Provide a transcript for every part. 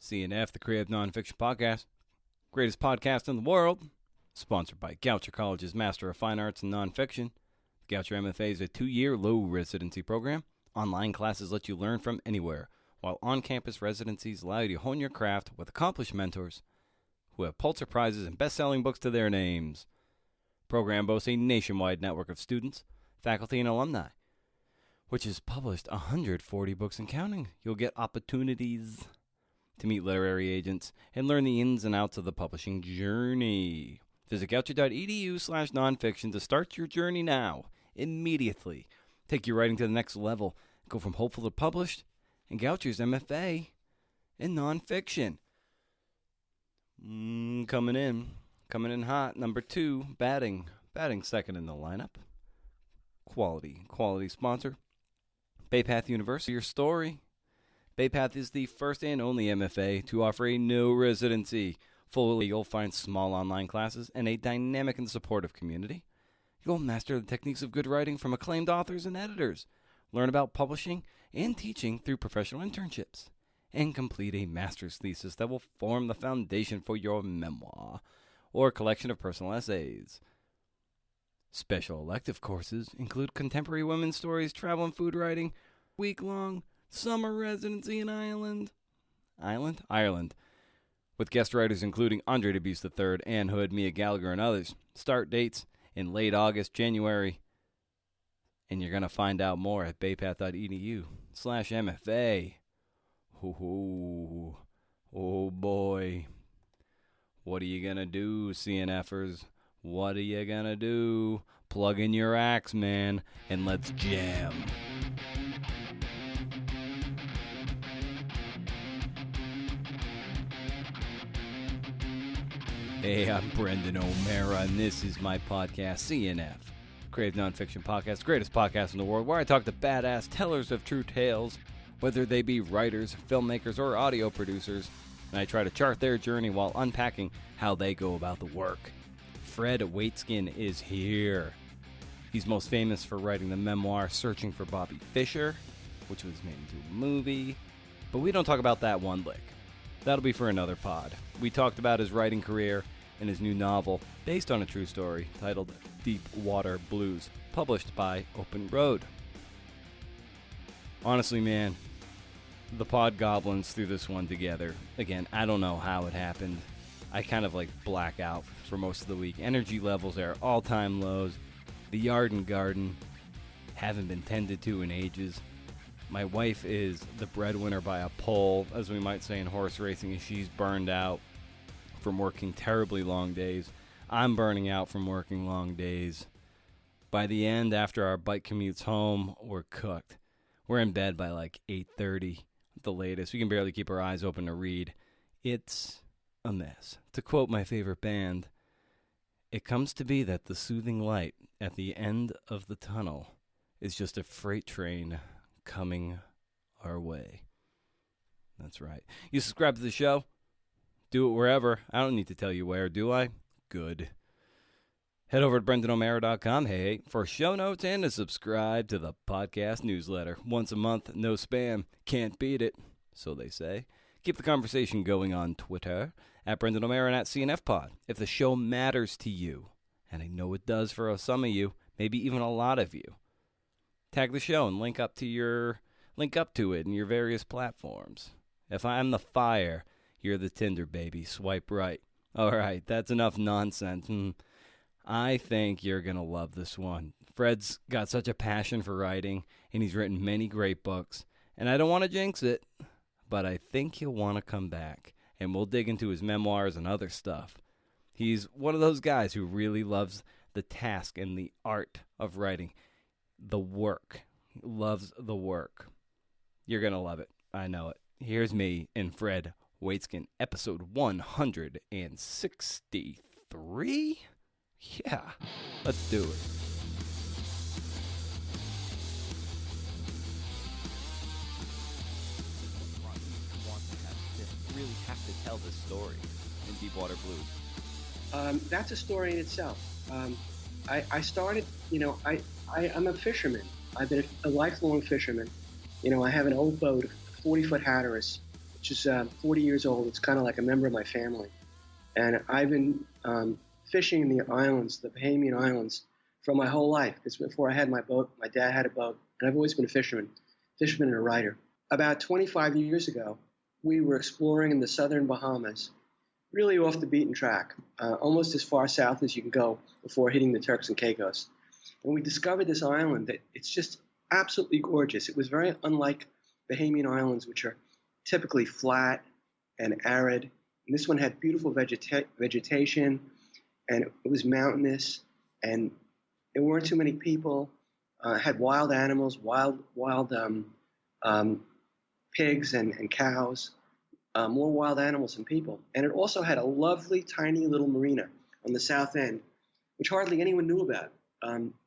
CNF, the Creative Nonfiction Podcast, greatest podcast in the world, sponsored by Goucher College's Master of Fine Arts in Nonfiction. The Goucher MFA is a 2-year low residency program. Online classes let you learn from anywhere, while on-campus residencies allow you to hone your craft with accomplished mentors who have Pulitzer Prizes and best-selling books to their names. The program boasts a nationwide network of students, faculty, and alumni, which has published 140 books and counting. You'll get opportunities to meet literary agents and learn the ins and outs of the publishing journey. Visit goucher.edu/nonfiction to start your journey now, immediately. Take your writing to the next level. Go from hopeful to published, and Goucher's MFA in nonfiction. Coming in hot. Number 2, batting second in the lineup. Quality sponsor. Bay Path University, your story. Bay Path is the first and only MFA to offer a no residency. Fully, you'll find small online classes and a dynamic and supportive community. You'll master the techniques of good writing from acclaimed authors and editors. Learn about publishing and teaching through professional internships. And complete a master's thesis that will form the foundation for your memoir or collection of personal essays. Special elective courses include contemporary women's stories, travel and food writing, week-long summer residency in Ireland, with guest writers including Andre Debus III, Anne Hood, Mia Gallagher, and others. Start dates in late August, January, and you're going to find out more at baypath.edu/MFA. Oh boy. What are you going to do, CNFers? What are you gonna do? Plug in your axe, man, and let's jam. Hey, I'm Brendan O'Mara, and this is my podcast, CNF, Creative Nonfiction Podcast, greatest podcast in the world, where I talk to badass tellers of true tales, whether they be writers, filmmakers, or audio producers, and I try to chart their journey while unpacking how they go about the work. Fred Waitzkin is here. He's most famous for writing the memoir Searching for Bobby Fischer, which was made into a movie, but we don't talk about that one lick. That'll be for another pod. We talked about his writing career and his new novel, based on a true story, titled Deep Water Blues, published by Open Road. Honestly, man, the pod goblins threw this one together. Again, I don't know how it happened. I kind of black out for most of the week. Energy levels are all-time lows. The yard and garden haven't been tended to in ages. My wife is the breadwinner by a pole, as we might say in horse racing, and she's burned out from working terribly long days. I'm burning out from working long days. By the end, after our bike commutes home, we're cooked. We're in bed by 8:30 at the latest. We can barely keep our eyes open to read. It's a mess. To quote my favorite band, it comes to be that the soothing light at the end of the tunnel is just a freight train coming our way. That's right. You subscribe to the show? Do it wherever. I don't need to tell you where, do I? Good. Head over to BrendanO'Mara.com, hey, for show notes and to subscribe to the podcast newsletter. Once a month, no spam. Can't beat it, so they say. Keep the conversation going on Twitter, at Brendan O'Mara and at CNFPod. If the show matters to you, and I know it does for some of you, maybe even a lot of you, tag the show and link up to it in your various platforms. If I'm the fire, you're the Tinder baby. Swipe right. All right, that's enough nonsense. I think you're going to love this one. Fred's got such a passion for writing, and he's written many great books. And I don't want to jinx it, but I think you'll want to come back, and we'll dig into his memoirs and other stuff. He's one of those guys who really loves the task and the art of writing, the work. He loves the work. You're going to love it. I know it. Here's me and Fred Waitzkin, episode 163? Yeah, let's do it. Really have to tell this story in Deepwater Blues. That's a story in itself. I started, I'm a fisherman. I've been a lifelong fisherman. I have an old boat, 40-foot Hatteras, which is 40 years old. It's kind of like a member of my family. And I've been fishing in the islands, the Bahamian Islands, for my whole life. Because before I had my boat, my dad had a boat, and I've always been a fisherman and a writer. About 25 years ago, we were exploring in the southern Bahamas, really off the beaten track, almost as far south as you can go before hitting the Turks and Caicos. And we discovered this island that it's just absolutely gorgeous. It was very unlike Bahamian Islands, which are typically flat and arid. And this one had beautiful vegetation, and it was mountainous, and there weren't too many people. Had wild animals, wild pigs and cows, more wild animals than people. And it also had a lovely, tiny little marina on the south end, which hardly anyone knew about.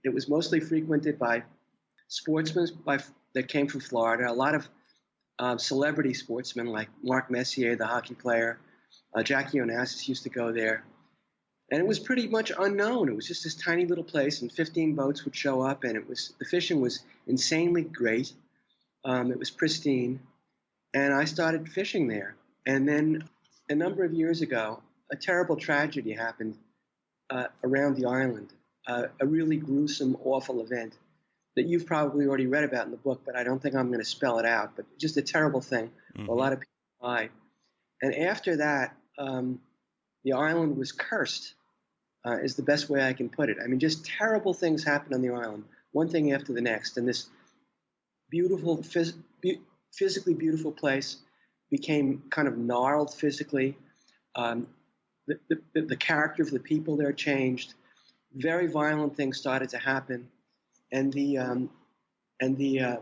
It was mostly frequented by sportsmen that came from Florida, a lot of celebrity sportsmen like Mark Messier, the hockey player. Jackie Onassis used to go there. And it was pretty much unknown. It was just this tiny little place, and 15 boats would show up, and the fishing was insanely great. It was pristine. And I started fishing there. And then a number of years ago, a terrible tragedy happened around the island, a really gruesome, awful event that you've probably already read about in the book, but I don't think I'm going to spell it out. But just a terrible thing. Mm-hmm. A lot of people died. And after that, the island was cursed, is the best way I can put it. I mean, just terrible things happened on the island, one thing after the next. And this beautiful, physically beautiful place became kind of gnarled physically. The character of the people there changed. Very violent things started to happen, and the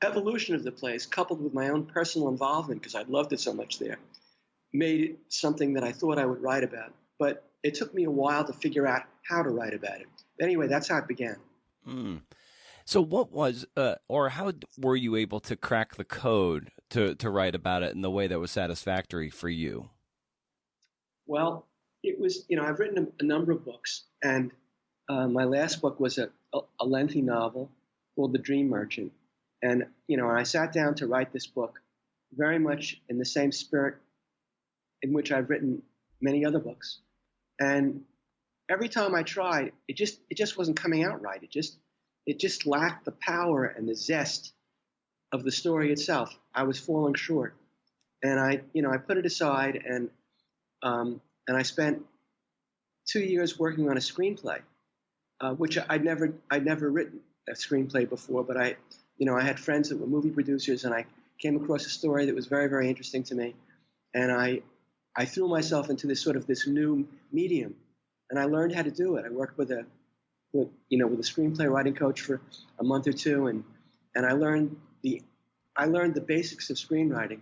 evolution of the place, coupled with my own personal involvement, because I loved it so much there, made it something that I thought I would write about. But it took me a while to figure out how to write about it. Anyway, that's how it began. Mm. So what was, or how were you able to crack the code to write about it in the way that was satisfactory for you? Well, it was, I've written a number of books, and my last book was a lengthy novel called The Dream Merchant. And, I sat down to write this book very much in the same spirit in which I've written many other books. And every time I tried, it just wasn't coming out right. It just lacked the power and the zest of the story itself. I was falling short. And I put it aside, and I spent 2 years working on a screenplay, which I'd never written a screenplay before, but I had friends that were movie producers, and I came across a story that was very, very interesting to me. And I threw myself into this new medium, and I learned how to do it. I worked with a screenplay writing coach for a month or two, and I learned the basics of screenwriting.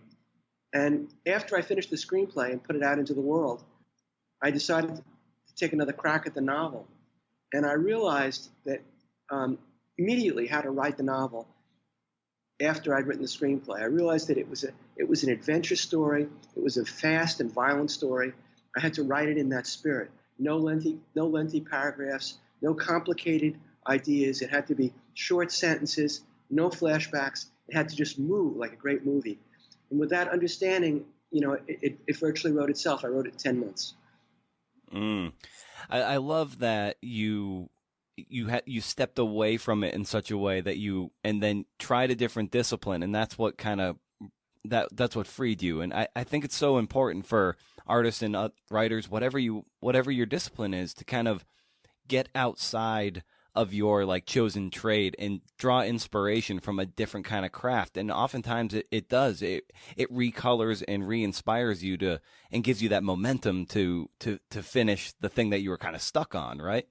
And after I finished the screenplay and put it out into the world, I decided to take another crack at the novel. And I realized that immediately how to write the novel after I'd written the screenplay. I realized that it was an adventure story. It was a fast and violent story. I had to write it in that spirit. No lengthy paragraphs, no complicated ideas. It had to be short sentences, no flashbacks. It had to just move like a great movie. And with that understanding, it virtually wrote itself. I wrote it in 10 months. I love that you stepped away from it in such a way that and then tried a different discipline, and that's what that's what freed you. And I think it's so important for artists and writers, whatever your discipline is, to kind of get outside of your chosen trade and draw inspiration from a different kind of craft. And oftentimes it does. It recolors and re-inspires you and gives you that momentum to finish the thing that you were kind of stuck on, right?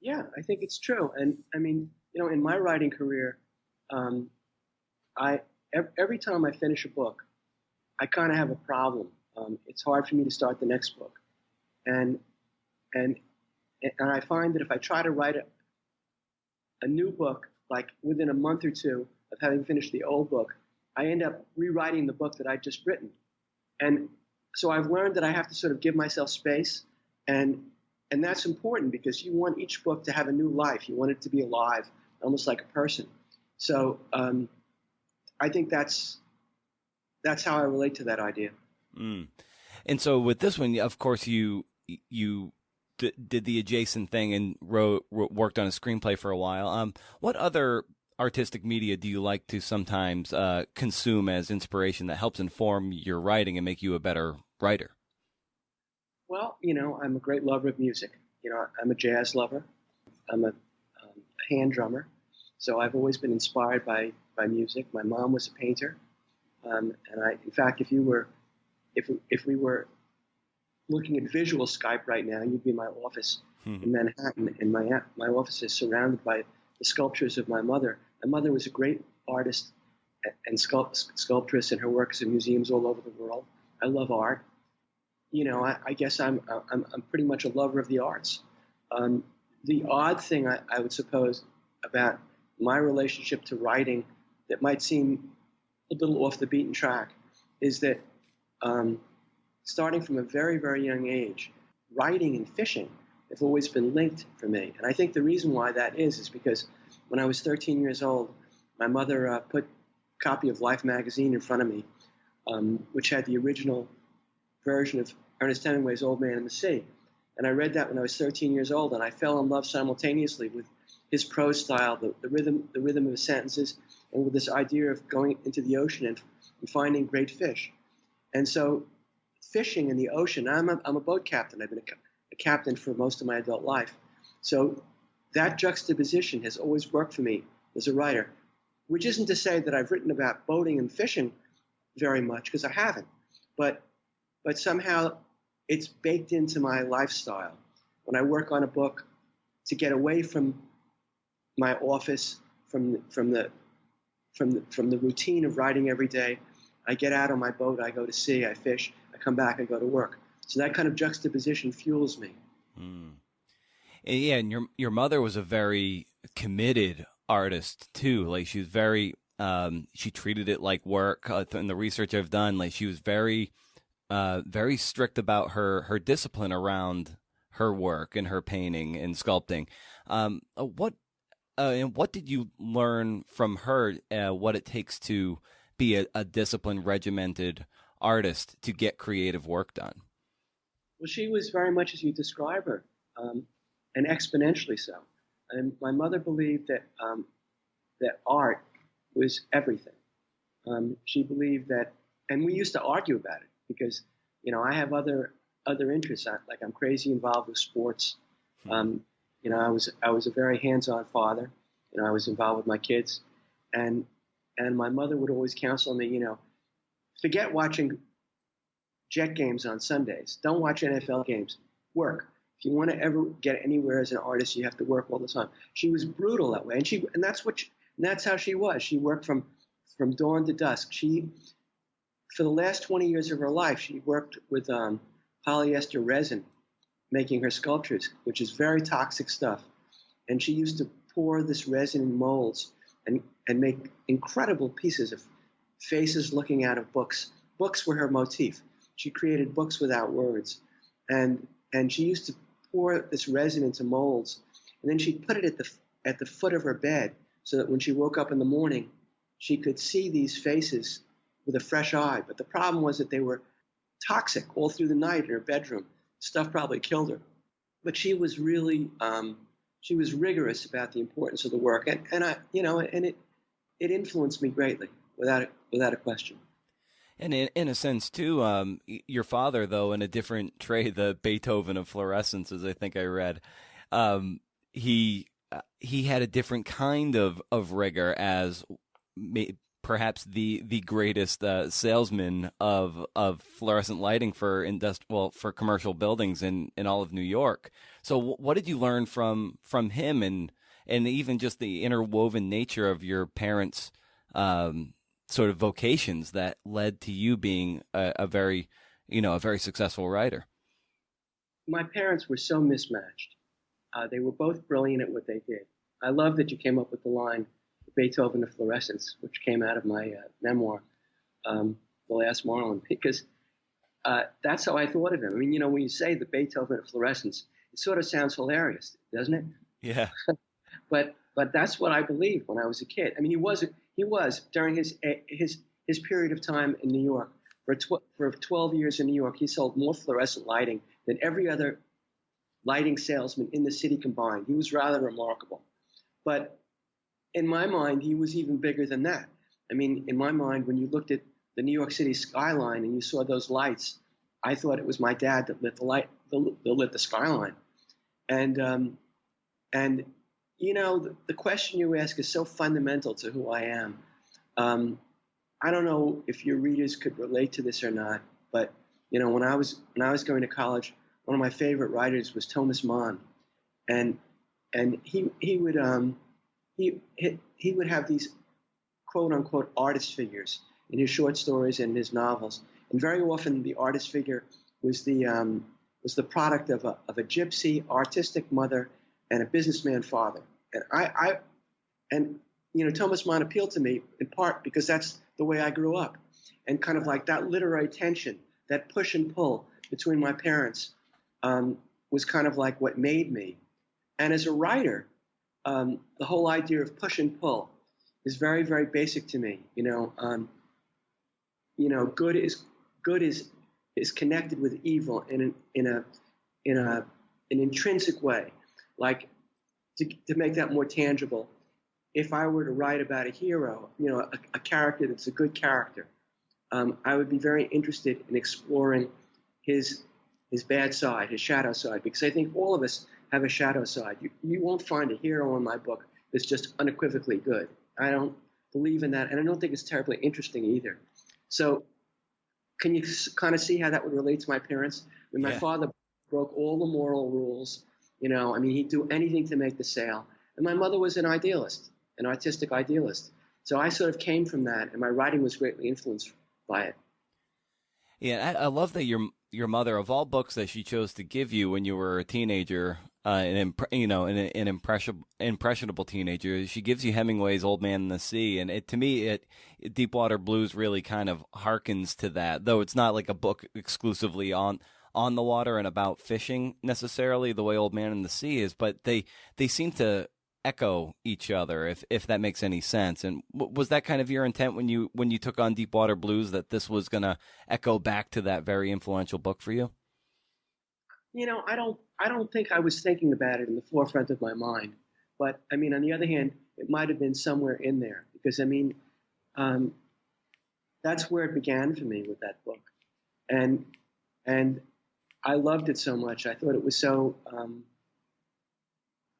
Yeah, I think it's true. And I mean, in my writing career, every time I finish a book, I kind of have a problem. It's hard for me to start the next book. And I find that if I try to write a new book, like within a month or two of having finished the old book, I end up rewriting the book that I'd just written. And so I've learned that I have to sort of give myself space, and that's important because you want each book to have a new life. You want it to be alive, almost like a person. So I think that's that's how I relate to that idea. Mm. And so with this one, of course, you did the adjacent thing and worked on a screenplay for a while. What other artistic media do you like to sometimes consume as inspiration that helps inform your writing and make you a better writer? Well, I'm a great lover of music. I'm a jazz lover. I'm a hand drummer. So I've always been inspired by music. My mom was a painter. And in fact, if we were looking at visual Skype right now, you'd be in my office in Manhattan, and my office is surrounded by the sculptures of my mother. My mother was a great artist and sculptress, and her work is in museums all over the world. I love art. I guess I'm pretty much a lover of the arts. The odd thing I would suppose about my relationship to writing that might seem a little off the beaten track is that starting from a very, very young age, writing and fishing have always been linked for me. And I think the reason why that is because when I was 13 years old, my mother put a copy of Life magazine in front of me, which had the original version of Ernest Hemingway's Old Man and the Sea. And I read that when I was 13 years old, and I fell in love simultaneously with his prose style, the rhythm of his sentences, and with this idea of going into the ocean and finding great fish. And so fishing in the ocean, I'm a boat captain. I've been a captain for most of my adult life. So that juxtaposition has always worked for me as a writer, which isn't to say that I've written about boating and fishing very much, because I haven't. But somehow it's baked into my lifestyle. When I work on a book, to get away from my office, from the routine of writing every day, I get out on my boat, I go to sea, I fish, I come back, I go to work. So that kind of juxtaposition fuels me. Mm. Yeah, and your mother was a very committed artist too. Like she was very, she treated it like work. In the research I've done, like she was very strict about her discipline around her work and her painting and sculpting. What did you learn from her? What it takes to be a disciplined, regimented artist to get creative work done? Well, she was very much as you describe her, and exponentially so. And my mother believed that art was everything. She believed that, and we used to argue about it because, I have other interests. I'm crazy involved with sports. I was a very hands-on father. I was involved with my kids, and my mother would always counsel me, forget watching Jet games on Sundays. Don't watch NFL games. Work. If you want to ever get anywhere as an artist, you have to work all the time. She was brutal that way, and that's how she was. She worked from dawn to dusk. For the last 20 years of her life, she worked with polyester resin, making her sculptures, which is very toxic stuff. And she used to pour this resin in molds and make incredible pieces of faces looking out of books. Books were her motif. She created books without words. And she used to pour this resin into molds, and then she'd put it at the foot of her bed so that when she woke up in the morning, she could see these faces with a fresh eye. But the problem was that they were toxic all through the night in her bedroom. Stuff probably killed her. But she was really, she was rigorous about the importance of the work. And it influenced me greatly, without a question. And in a sense, too, your father, though, in a different trade, the Beethoven of fluorescence, as I think I read, he had a different kind of rigor as perhaps the greatest salesman of fluorescent lighting for for commercial buildings in all of New York. So what did you learn from him, and even just the interwoven nature of your parents' sort of vocations that led to you being a very successful writer? My parents were so mismatched. They were both brilliant at what they did. I love that you came up with the line, Beethoven of fluorescence, which came out of my memoir, The Last Marlin, because that's how I thought of him. I mean, when you say the Beethoven of fluorescence, it sort of sounds hilarious, doesn't it? Yeah. But that's what I believed when I was a kid. I mean, he was during his his period of time in New York. For 12 years in New York, he sold more fluorescent lighting than every other lighting salesman in the city combined. He was rather remarkable. But in my mind, he was even bigger than that. I mean, in my mind, when you looked at the New York City skyline and you saw those lights, I thought it was my dad that lit the skyline. And the question you ask is so fundamental to who I am. I don't know if your readers could relate to this or not, but when I was going to college, one of my favorite writers was Thomas Mann, and he would have these quote unquote artist figures in his short stories and his novels, and very often the artist figure was the product of a gypsy artistic mother and a businessman father, and Thomas Mann appealed to me in part because that's the way I grew up, and kind of like that literary tension, that push and pull between my parents, was kind of like what made me. And as a writer, the whole idea of push and pull is very, very basic to me. Good is connected with evil in an intrinsic way. Like to make that more tangible, if I were to write about a hero, a character that's a good character, I would be very interested in exploring his bad side, his shadow side, because I think all of us have a shadow side. You won't find a hero in my book that's just unequivocally good. I don't believe in that, and I don't think it's terribly interesting either. So can you kind of see how that would relate to my parents? When my father broke all the moral rules, he'd do anything to make the sale. And my mother was an idealist, an artistic idealist. So I sort of came from that, and my writing was greatly influenced by it. Yeah, I love that your mother, of all books that she chose to give you when you were a teenager, an impressionable teenager, she gives you Hemingway's Old Man and the Sea, and to me, Deepwater Blues really kind of harkens to that. Though it's not like a book exclusively on the water and about fishing necessarily, the way Old Man and the Sea is, but they seem to echo each other, if that makes any sense. And was that kind of your intent when you took on Deepwater Blues, that this was going to echo back to that very influential book for you? I don't think I was thinking about it in the forefront of my mind, but I mean, on the other hand, it might have been somewhere in there, because that's where it began for me with that book, and I loved it so much. I thought it was so.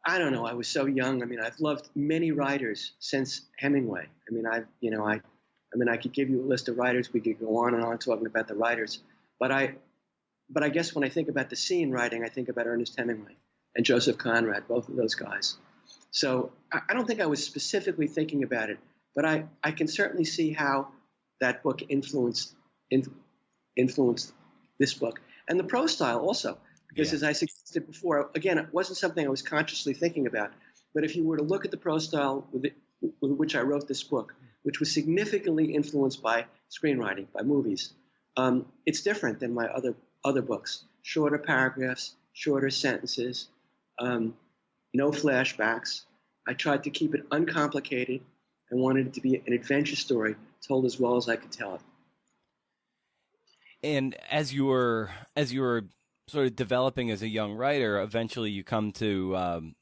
I don't know. I was so young. I mean, I've loved many writers since Hemingway. I could give you a list of writers. We could go on and on talking about the writers. But I guess when I think about the sea in writing, I think about Ernest Hemingway and Joseph Conrad, both of those guys. So I don't think I was specifically thinking about it, but I can certainly see how that book influenced this book. And the prose style also. Because as I suggested before, again, it wasn't something I was consciously thinking about. But if you were to look at the prose style with which I wrote this book, which was significantly influenced by screenwriting, by movies, it's different than my other books. Shorter paragraphs, shorter sentences, no flashbacks. I tried to keep it uncomplicated and wanted it to be an adventure story told as well as I could tell it. And as you were sort of developing as a young writer, eventually you come to,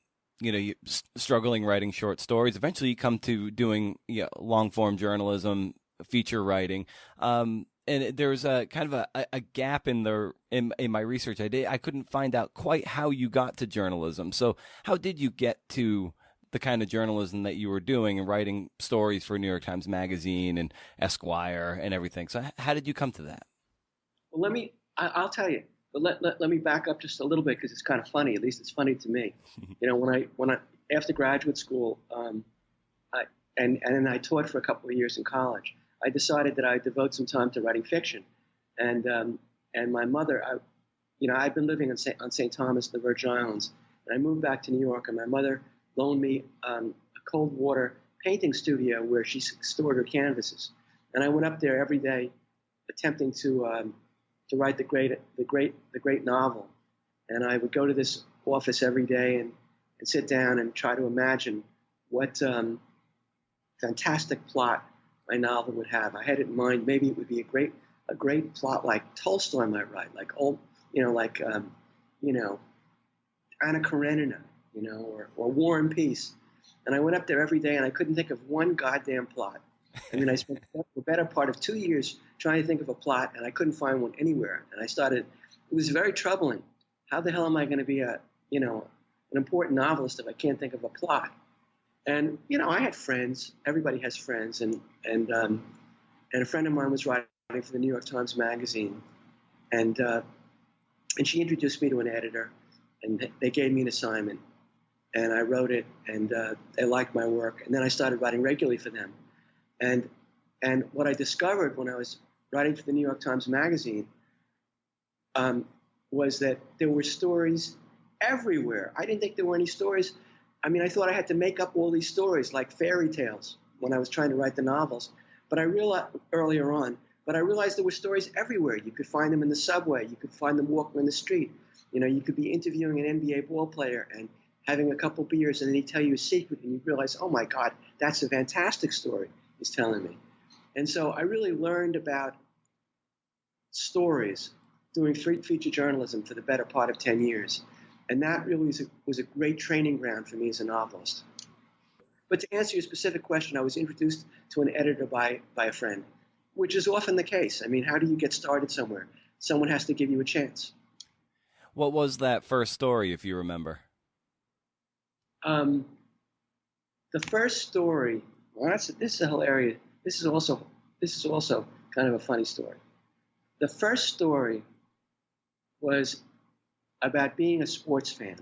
struggling writing short stories. Eventually you come to doing long-form journalism, feature writing. And there's a kind of a gap in my research I did. I couldn't find out quite how you got to journalism. So how did you get to the kind of journalism that you were doing and writing stories for New York Times Magazine and Esquire and everything? So how did you come to that? Well, I'll tell you. But let me back up just a little bit, because it's kind of funny. At least it's funny to me. When I after graduate school, and I taught for a couple of years in college, I decided that I'd devote some time to writing fiction. And my mother, I'd been living on St. Thomas, the Virgin Islands, and I moved back to New York. And my mother loaned me a cold water painting studio where she stored her canvases. And I went up there every day, attempting to write the great novel. And I would go to this office every day and sit down and try to imagine what fantastic plot my novel would have. I had it in mind. Maybe it would be a great plot like Tolstoy might write, like you know, Anna Karenina, you know, or War and Peace. And I went up there every day, and I couldn't think of one goddamn plot. I mean, I spent the better part of 2 years trying to think of a plot, and I couldn't find one anywhere. And it was very troubling. How the hell am I going to be an important novelist if I can't think of a plot? And, you know, I had friends. Everybody has friends. And a friend of mine was writing for the New York Times Magazine. And she introduced me to an editor, and they gave me an assignment. And I wrote it, and they liked my work. And then I started writing regularly for them. And what I discovered when I was writing for the New York Times Magazine was that there were stories everywhere. I didn't think there were any stories. I mean, I thought I had to make up all these stories like fairy tales when I was trying to write the novels. But I realized there were stories everywhere. You could find them in the subway. You could find them walking in the street. You know, you could be interviewing an NBA ball player and having a couple beers, and then he'd tell you a secret, and you realize, oh my God, that's a fantastic story he's telling me. And so I really learned about stories doing feature journalism for the better part of 10 years. And that really was a great training ground for me as a novelist. But to answer your specific question, I was introduced to an editor by a friend, which is often the case. I mean, how do you get started somewhere? Someone has to give you a chance. What was that first story, if you remember? The first story, this is hilarious. This is also kind of a funny story. The first story was about being a sports fan.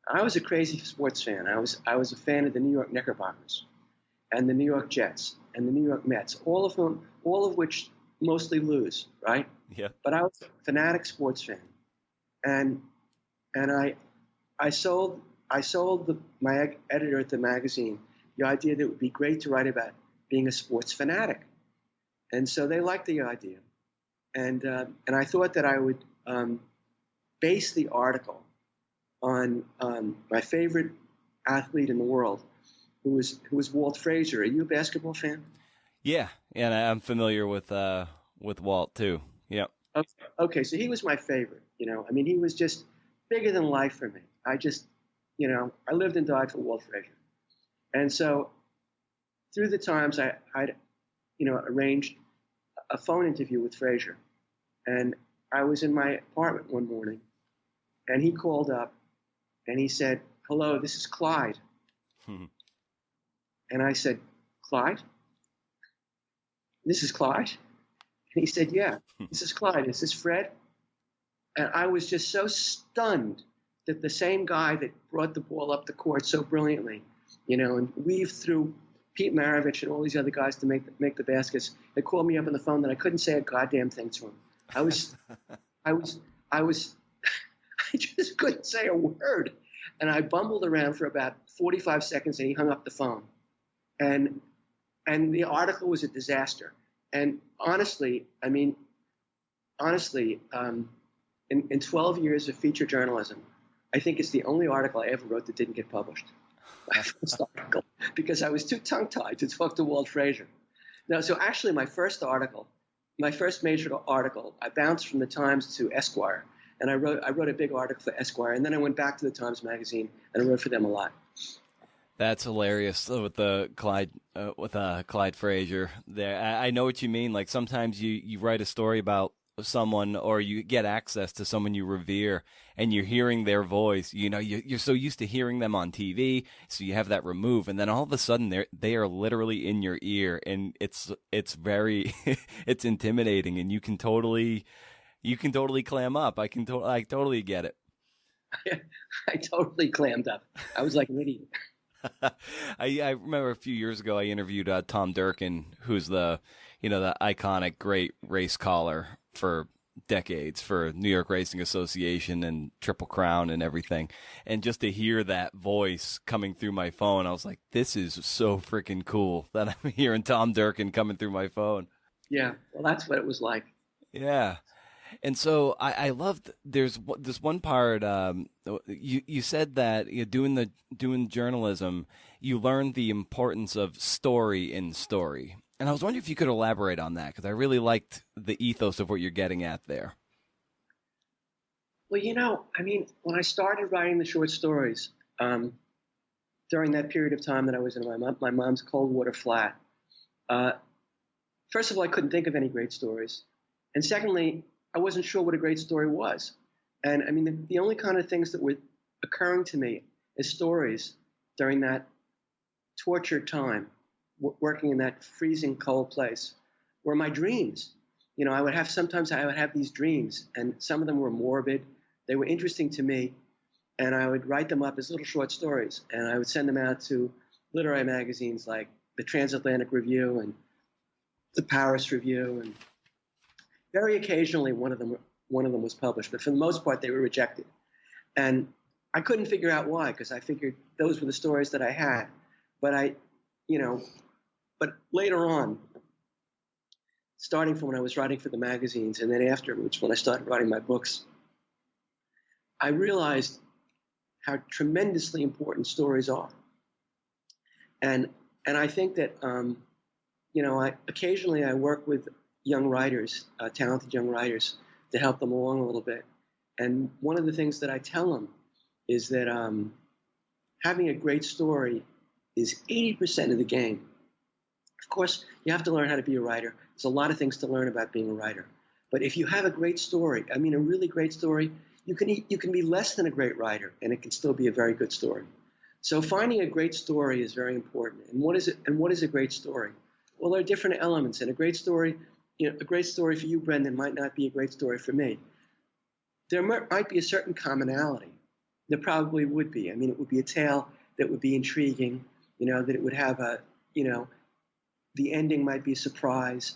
I was a crazy sports fan. I was a fan of the New York Knickerbockers and the New York Jets and the New York Mets, all of which mostly lose, right? Yeah. But I was a fanatic sports fan, and I sold my editor at the magazine the idea that it would be great to write about being a sports fanatic, and so they liked the idea, and I thought that I would base the article on my favorite athlete in the world, who was Walt Frazier. Are you a basketball fan? Yeah, and I'm familiar with Walt too. Yeah. Okay, so he was my favorite. You know, I mean, he was just bigger than life for me. I lived and died for Walt Frazier. And so through the Times, I'd arranged a phone interview with Frazier. And I was in my apartment one morning, and he called up, and he said, "Hello, this is Clyde." And I said, "Clyde? This is Clyde?" And he said, "Yeah, this is Clyde. Is this Fred?" And I was just so stunned that the same guy that brought the ball up the court so brilliantly, you know, and weaved through Pete Maravich and all these other guys to make the baskets, they called me up on the phone that I couldn't say a goddamn thing to him. I just couldn't say a word. And I bumbled around for about 45 seconds, and he hung up the phone. And the article was a disaster. And honestly, in 12 years of feature journalism, I think it's the only article I ever wrote that didn't get published. My first article, because I was too tongue-tied to talk to Walt Frazier. No, so actually my first major article, I bounced from the Times to Esquire, and I wrote a big article for Esquire, and then I went back to the Times Magazine, and I wrote for them a lot. That's hilarious with the Clyde Frazier. There, I know what you mean. Like sometimes you write a story about someone, or you get access to someone you revere, and you're hearing their voice. You know, you're so used to hearing them on TV, so you have that removed, and then all of a sudden they are literally in your ear, and it's very it's intimidating, and you can totally clam up. I totally get it. I totally clammed up. I was like an idiot. I remember a few years ago I interviewed Tom Durkin, who's the iconic great race caller for decades for New York Racing Association and Triple Crown and everything. And just to hear that voice coming through my phone, I was like, this is so freaking cool that I'm hearing Tom Durkin coming through my phone. Yeah, well, that's what it was like. Yeah. And so I loved, there's this one part, you said that doing journalism, you learned the importance of story in story. And I was wondering if you could elaborate on that, because I really liked the ethos of what you're getting at there. Well, when I started writing the short stories, during that period of time that I was in my mom's cold water flat, first of all, I couldn't think of any great stories. And secondly, I wasn't sure what a great story was. And I mean, the only kind of things that were occurring to me as stories during that tortured time, working in that freezing cold place, were my dreams. Sometimes I would have these dreams, and some of them were morbid. They were interesting to me, and I would write them up as little short stories, and I would send them out to literary magazines like the Transatlantic Review and the Paris Review, and very occasionally one of them was published, but for the most part they were rejected. And I couldn't figure out why, because I figured those were the stories that I had. But but later on, starting from when I was writing for the magazines and then afterwards when I started writing my books, I realized how tremendously important stories are. And I think that occasionally I work with young writers, talented young writers, to help them along a little bit. And one of the things that I tell them is that having a great story is 80% of the game. Of course, you have to learn how to be a writer. There's a lot of things to learn about being a writer. But if you have a great story, a really great story, you can be less than a great writer, and it can still be a very good story. So finding a great story is very important. And what is it? And what is a great story? Well, there are different elements. And a great story for you, Brendan, might not be a great story for me. There might be a certain commonality. There probably would be. I mean, it would be a tale that would be intriguing, that it would have the ending might be a surprise.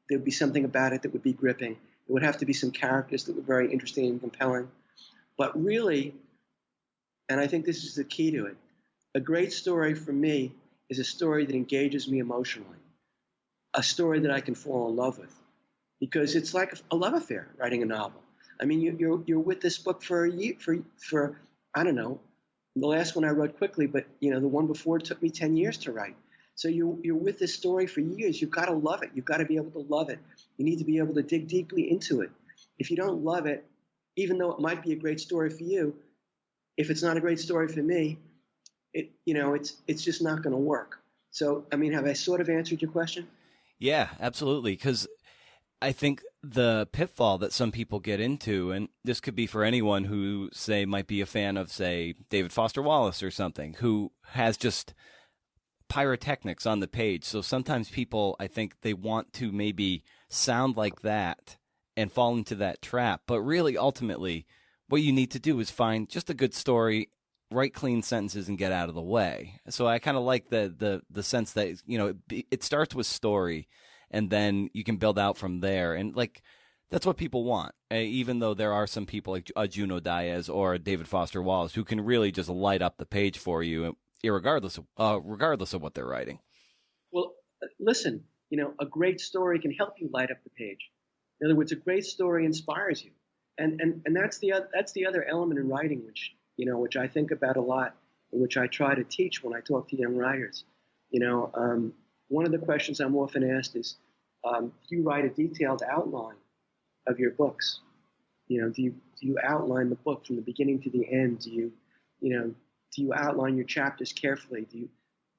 There would be something about it that would be gripping. There would have to be some characters that were very interesting and compelling. But really, and I think this is the key to it, a great story for me is a story that engages me emotionally, a story that I can fall in love with, because it's like a love affair, writing a novel. I mean, you're with this book for a year, for I don't know, the last one I wrote quickly, but the one before took me 10 years to write. So you're with this story for years. You've got to love it. You've got to be able to love it. You need to be able to dig deeply into it. If you don't love it, even though it might be a great story for you, if it's not a great story for me, it's just not going to work. So, I mean, have I sort of answered your question? Yeah, absolutely. Because I think the pitfall that some people get into, and this could be for anyone who, say, might be a fan of, say, David Foster Wallace or something, who has just pyrotechnics on the page. So sometimes people, I think they want to maybe sound like that and fall into that trap. But really, ultimately, what you need to do is find just a good story, write clean sentences, and get out of the way. So I kind of like the sense that, it starts with story, and then you can build out from there. And that's what people want, even though there are some people like Juno Diaz or David Foster Wallace who can really just light up the page for you, regardless of what they're writing. Well, listen, a great story can help you light up the page. In other words, a great story inspires you, and that's the other element in writing, which I think about a lot, and which I try to teach when I talk to young writers. One of the questions I'm often asked is, do you write a detailed outline of your books? Do you outline the book from the beginning to the end? Do you outline your chapters carefully? Do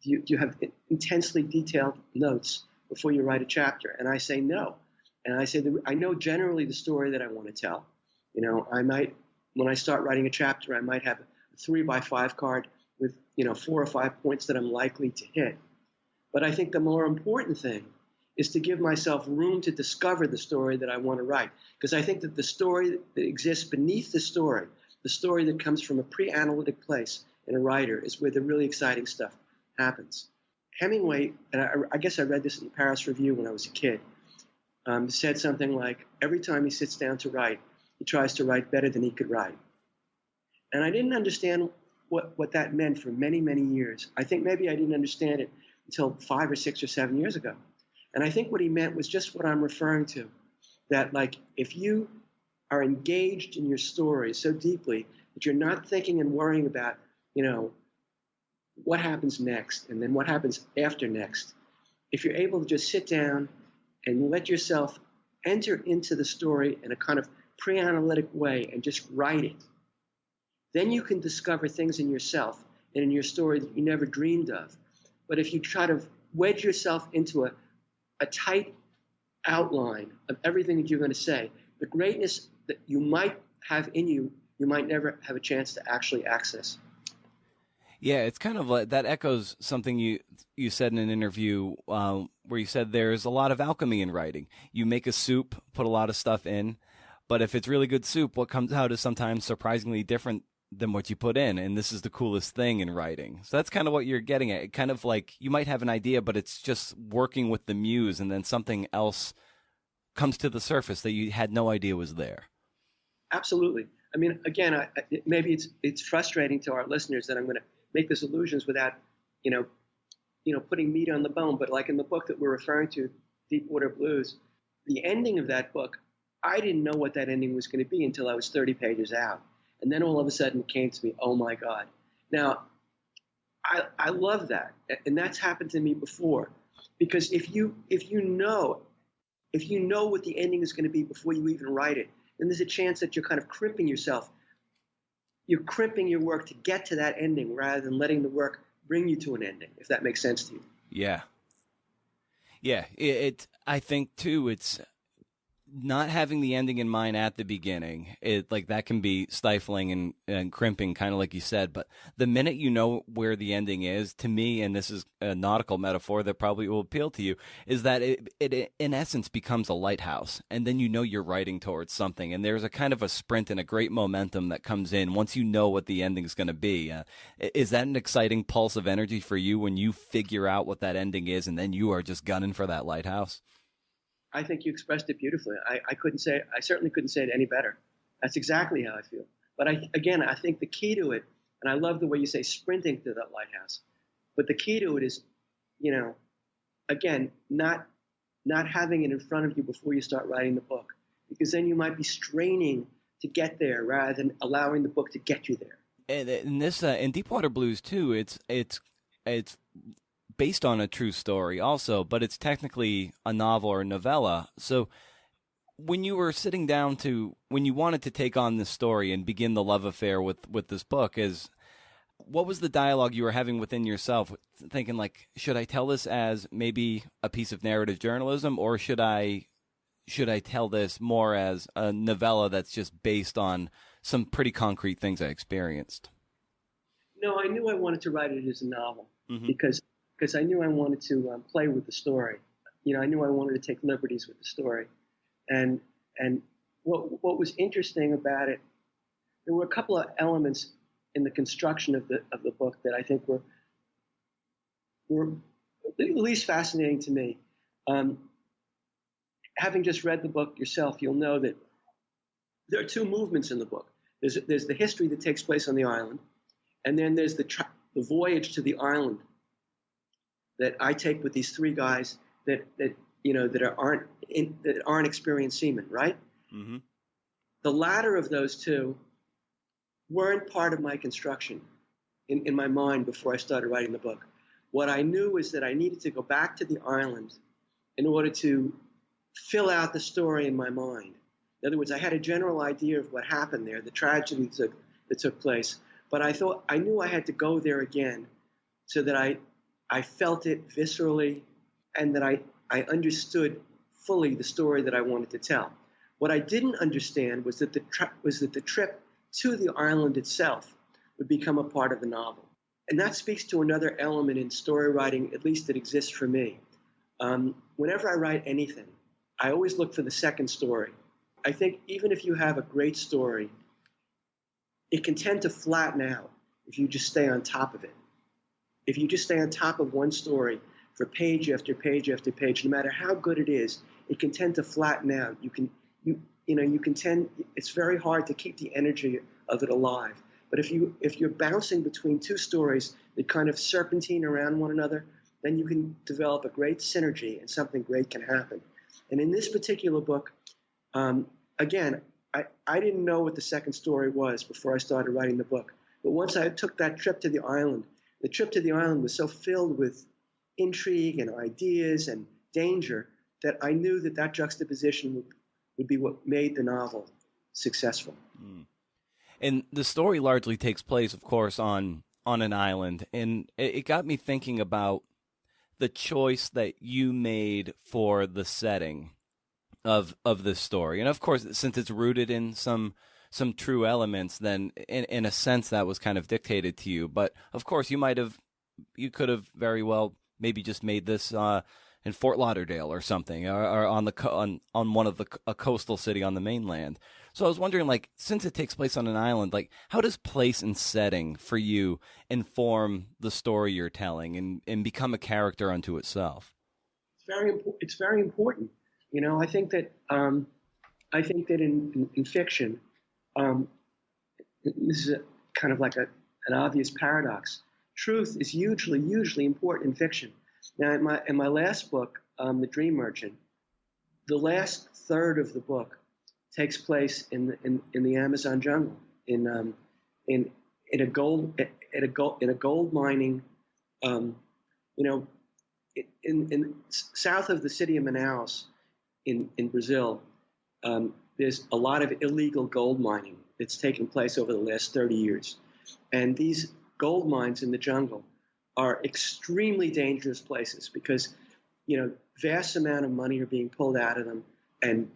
you have intensely detailed notes before you write a chapter? And I say no. And I say I know generally the story that I want to tell. When I start writing a chapter, I might have a 3x5 card with 4 or 5 points that I'm likely to hit. But I think the more important thing is to give myself room to discover the story that I want to write. Because I think that the story that exists beneath the story that comes from a pre-analytic place in a writer, is where the really exciting stuff happens. Hemingway, and I guess I read this in the Paris Review when I was a kid, said something like, every time he sits down to write, he tries to write better than he could write. And I didn't understand what that meant for many, many years. I think maybe I didn't understand it until 5 or 6 or 7 years ago. And I think what he meant was just what I'm referring to, that if you are engaged in your story so deeply that you're not thinking and worrying about, what happens next and then what happens after next, if you're able to just sit down and let yourself enter into the story in a kind of pre-analytic way and just write it, then you can discover things in yourself and in your story that you never dreamed of. But if you try to wedge yourself into a tight outline of everything that you're going to say, the greatness that you might have in you, you might never have a chance to actually access. Yeah, it's kind of like that echoes something you said in an interview where you said there's a lot of alchemy in writing. You make a soup, put a lot of stuff in, but if it's really good soup, what comes out is sometimes surprisingly different than what you put in, and this is the coolest thing in writing. So that's kind of what you're getting at. Kind of like you might have an idea, but it's just working with the muse, and then something else comes to the surface that you had no idea was there. Absolutely. I mean, again, maybe it's frustrating to our listeners that I'm going to make these illusions without, putting meat on the bone. But like in the book that we're referring to, Deepwater Blues, the ending of that book, I didn't know what that ending was going to be until I was 30 pages out. And then all of a sudden it came to me, oh my God. Now, I love that. And that's happened to me before. Because if you know what the ending is going to be before you even write it, then there's a chance that you're kind of crimping yourself. You're crimping your work to get to that ending rather than letting the work bring you to an ending, if that makes sense to you. Yeah. Yeah. I think, too, it's not having the ending in mind at the beginning. That can be stifling and crimping, kind of like you said. But the minute you know where the ending is, to me, and this is a nautical metaphor that probably will appeal to you, is that it in essence becomes a lighthouse. And then you know you're writing towards something. And there's a kind of a sprint and a great momentum that comes in once you know what the ending is going to be. Is that an exciting pulse of energy for you when you figure out what that ending is and then you are just gunning for that lighthouse? I think you expressed it beautifully. I certainly couldn't say it any better. That's exactly how I feel. But I think the key to it, and I love the way you say sprinting to that lighthouse, but the key to it is, again, not having it in front of you before you start writing the book, because then you might be straining to get there rather than allowing the book to get you there. And in this, in Deepwater Blues too, it's based on a true story also, but it's technically a novel or a novella. So when you were sitting down when you wanted to take on this story and begin the love affair with this book, what was the dialogue you were having within yourself, thinking like, should I tell this as maybe a piece of narrative journalism, or should I tell this more as a novella that's just based on some pretty concrete things I experienced? No, I knew I wanted to write it as a novel because I knew I wanted to play with the story. I knew I wanted to take liberties with the story. And what was interesting about it, there were a couple of elements in the construction of the book that I think were at least fascinating to me. Having just read the book yourself, you'll know that there are two movements in the book. There's the history that takes place on the island, and then there's the voyage to the island that I take with these three guys that aren't experienced seamen, right? Mm-hmm. The latter of those two weren't part of my construction in my mind before I started writing the book. What I knew is that I needed to go back to the island in order to fill out the story in my mind. In other words, I had a general idea of what happened there, the tragedy that took place, but I knew I had to go there again so that I felt it viscerally and that I understood fully the story that I wanted to tell. What I didn't understand was that the trip to the island itself would become a part of the novel. And that speaks to another element in story writing, at least that exists for me. Whenever I write anything, I always look for the second story. I think even if you have a great story, it can tend to flatten out if you just stay on top of it. If you just stay on top of one story for page after page after page, no matter how good it is, it can tend to flatten out. It's very hard to keep the energy of it alive. But if you're bouncing between two stories that kind of serpentine around one another, then you can develop a great synergy and something great can happen. And in this particular book, again, I didn't know what the second story was before I started writing the book. But once I took that trip to the island, the trip to the island was so filled with intrigue and ideas and danger, that I knew that juxtaposition would be what made the novel successful. Mm. And the story largely takes place, of course, on an island, and it got me thinking about the choice that you made for the setting of this story. And of course, since it's rooted in some true elements, then in a sense that was kind of dictated to you. But of course, you could have very well maybe just made this in Fort Lauderdale or something, or on one of a coastal city on the mainland. So I was wondering, like, since it takes place on an island, like, how does place and setting for you inform the story you're telling and become a character unto itself? It's very important. You know, I think that in fiction, this is kind of like an obvious paradox. Truth is hugely important in fiction. Now, in my last book, The Dream Merchant, the last third of the book takes place in the Amazon jungle, in a gold mining, in south of the city of Manaus, in Brazil. There's a lot of illegal gold mining that's taken place over the last 30 years, and these gold mines in the jungle are extremely dangerous places because, vast amount of money are being pulled out of them, and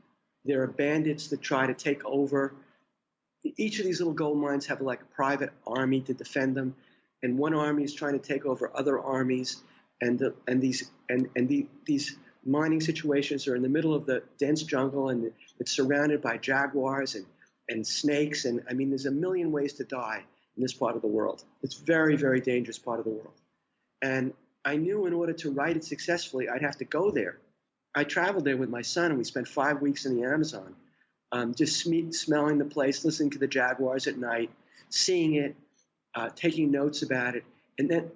there are bandits that try to take over. Each of these little gold mines have like a private army to defend them, and one army is trying to take over other armies, and these mining situations are in the middle of the dense jungle, and it's surrounded by jaguars and snakes, and I mean, there's a million ways to die in this part of the world. It's very, very dangerous part of the world. And I knew in order to write it successfully, I'd have to go there. I traveled there with my son, and we spent 5 weeks in the Amazon, just smelling the place, listening to the jaguars at night, seeing it, taking notes about it. And then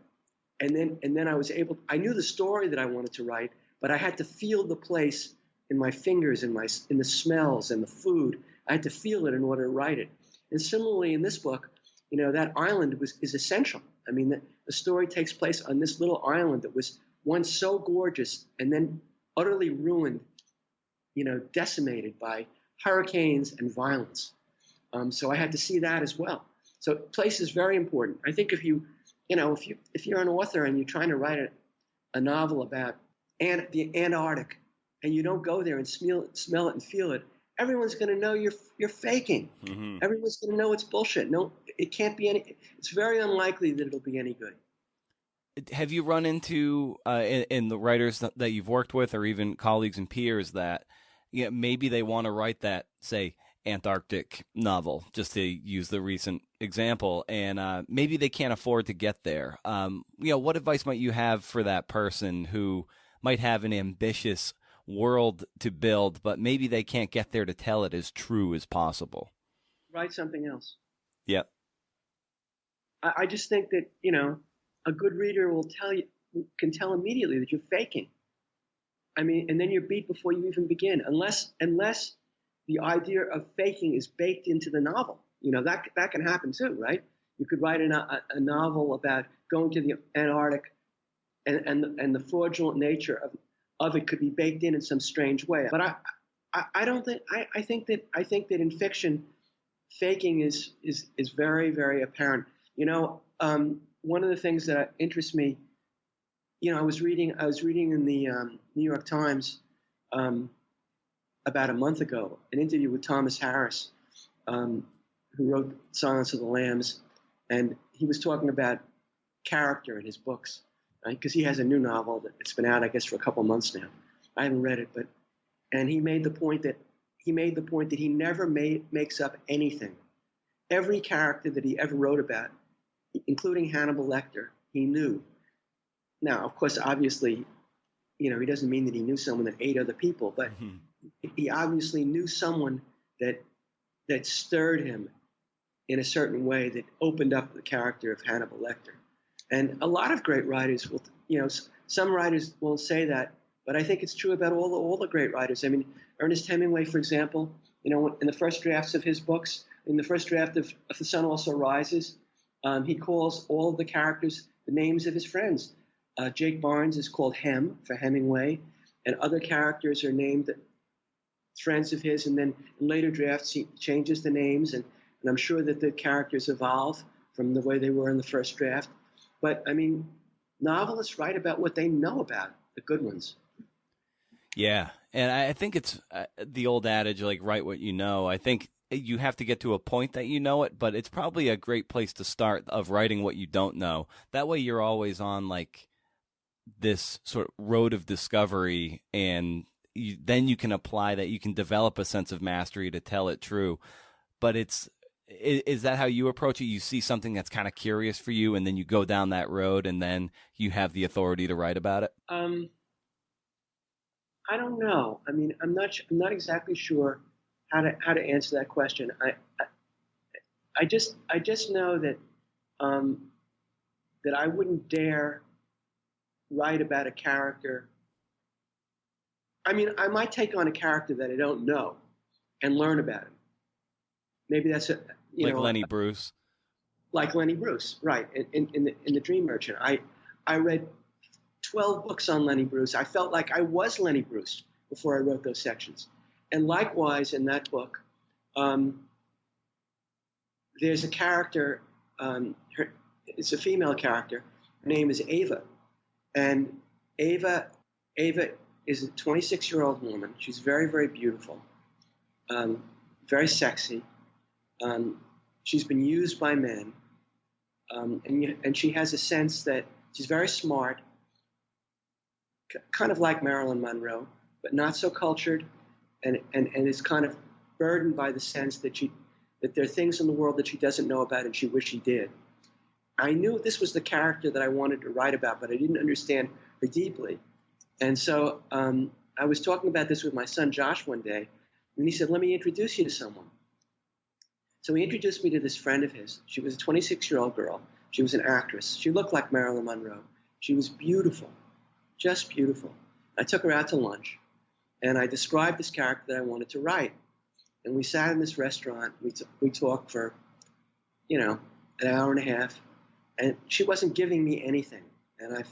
I knew the story that I wanted to write, but I had to feel the place in my fingers, in the smells and the food. I had to feel it in order to write it. And similarly in this book, that island is essential. I mean, the story takes place on this little island that was once so gorgeous and then utterly ruined, decimated by hurricanes and violence. So I had to see that as well. So place is very important. I think if you're an author and you're trying to write a novel about the Antarctic, and you don't go there and smell it and feel it, everyone's going to know you're faking. Mm-hmm. Everyone's going to know it's bullshit. No, it can't be any. It's very unlikely that it'll be any good. Have you run into in the writers that you've worked with, or even colleagues and peers, that maybe they want to write that, say, Antarctic novel, just to use the recent example, and maybe they can't afford to get there? What advice might you have for that person who might have an ambitious world to build, but maybe they can't get there to tell it as true as possible? Write something else. Yep. I just think that, a good reader can tell immediately that you're faking. I mean, and then you're beat before you even begin, unless the idea of faking is baked into the novel. That can happen too, right? You could write a novel about going to the Antarctic, and the fraudulent nature of it could be baked in some strange way. But I don't think I think that in fiction, faking is very, very apparent. One of the things that interests me, I was reading in the New York Times about a month ago an interview with Thomas Harris, who wrote Silence of the Lambs, and he was talking about character in his books, right? Because he has a new novel that's been out, I guess, for a couple months now. I haven't read it, and he made the point that he never makes up anything. Every character that he ever wrote about, including Hannibal Lecter, he knew. Now, of course, obviously, he doesn't mean that he knew someone that ate other people, but he obviously knew someone that stirred him in a certain way that opened up the character of Hannibal Lecter. And a lot of great writers will, some writers won't say that, but I think it's true about all the great writers. I mean, Ernest Hemingway, for example, in the first drafts of his books, in the first draft of The Sun Also Rises, he calls all of the characters the names of his friends. Jake Barnes is called Hem for Hemingway, and other characters are named friends of his, and then in later drafts he changes the names, and I'm sure that the characters evolve from the way they were in the first draft. But I mean, novelists write about what they know about, the good ones. Yeah, and I think it's the old adage, like, write what you know. I think you have to get to a point that you know it, but it's probably a great place to start of writing what you don't know. That way you're always on, like, this sort of road of discovery, and then you can apply that. You can develop a sense of mastery to tell it true. But is that how you approach it? You see something that's kind of curious for you, and then you go down that road, and then you have the authority to write about it? I don't know. I mean, I'm not exactly sure how to answer that question. I just know that that I wouldn't dare write about a character. I mean, I might take on a character that I don't know and learn about it. Maybe that's Lenny Bruce. Like Lenny Bruce, right? In the Dream Merchant, I read 12 books on Lenny Bruce. I felt like I was Lenny Bruce before I wrote those sections. And likewise, in that book, there's a character. It's a female character. Her name is Ava, and Ava is a 26-year-old woman. She's very, very beautiful, very sexy. She's been used by men, and she has a sense that she's very smart, kind of like Marilyn Monroe, but not so cultured, and is kind of burdened by the sense that there are things in the world that she doesn't know about and she wished she did. I knew this was the character that I wanted to write about, but I didn't understand her deeply. And so I was talking about this with my son Josh one day, and he said, "Let me introduce you to someone." So he introduced me to this friend of his. She was a 26-year-old girl. She was an actress. She looked like Marilyn Monroe. She was beautiful, just beautiful. I took her out to lunch, and I described this character that I wanted to write. And we sat in this restaurant. We talked for, an hour and a half, and she wasn't giving me anything. And I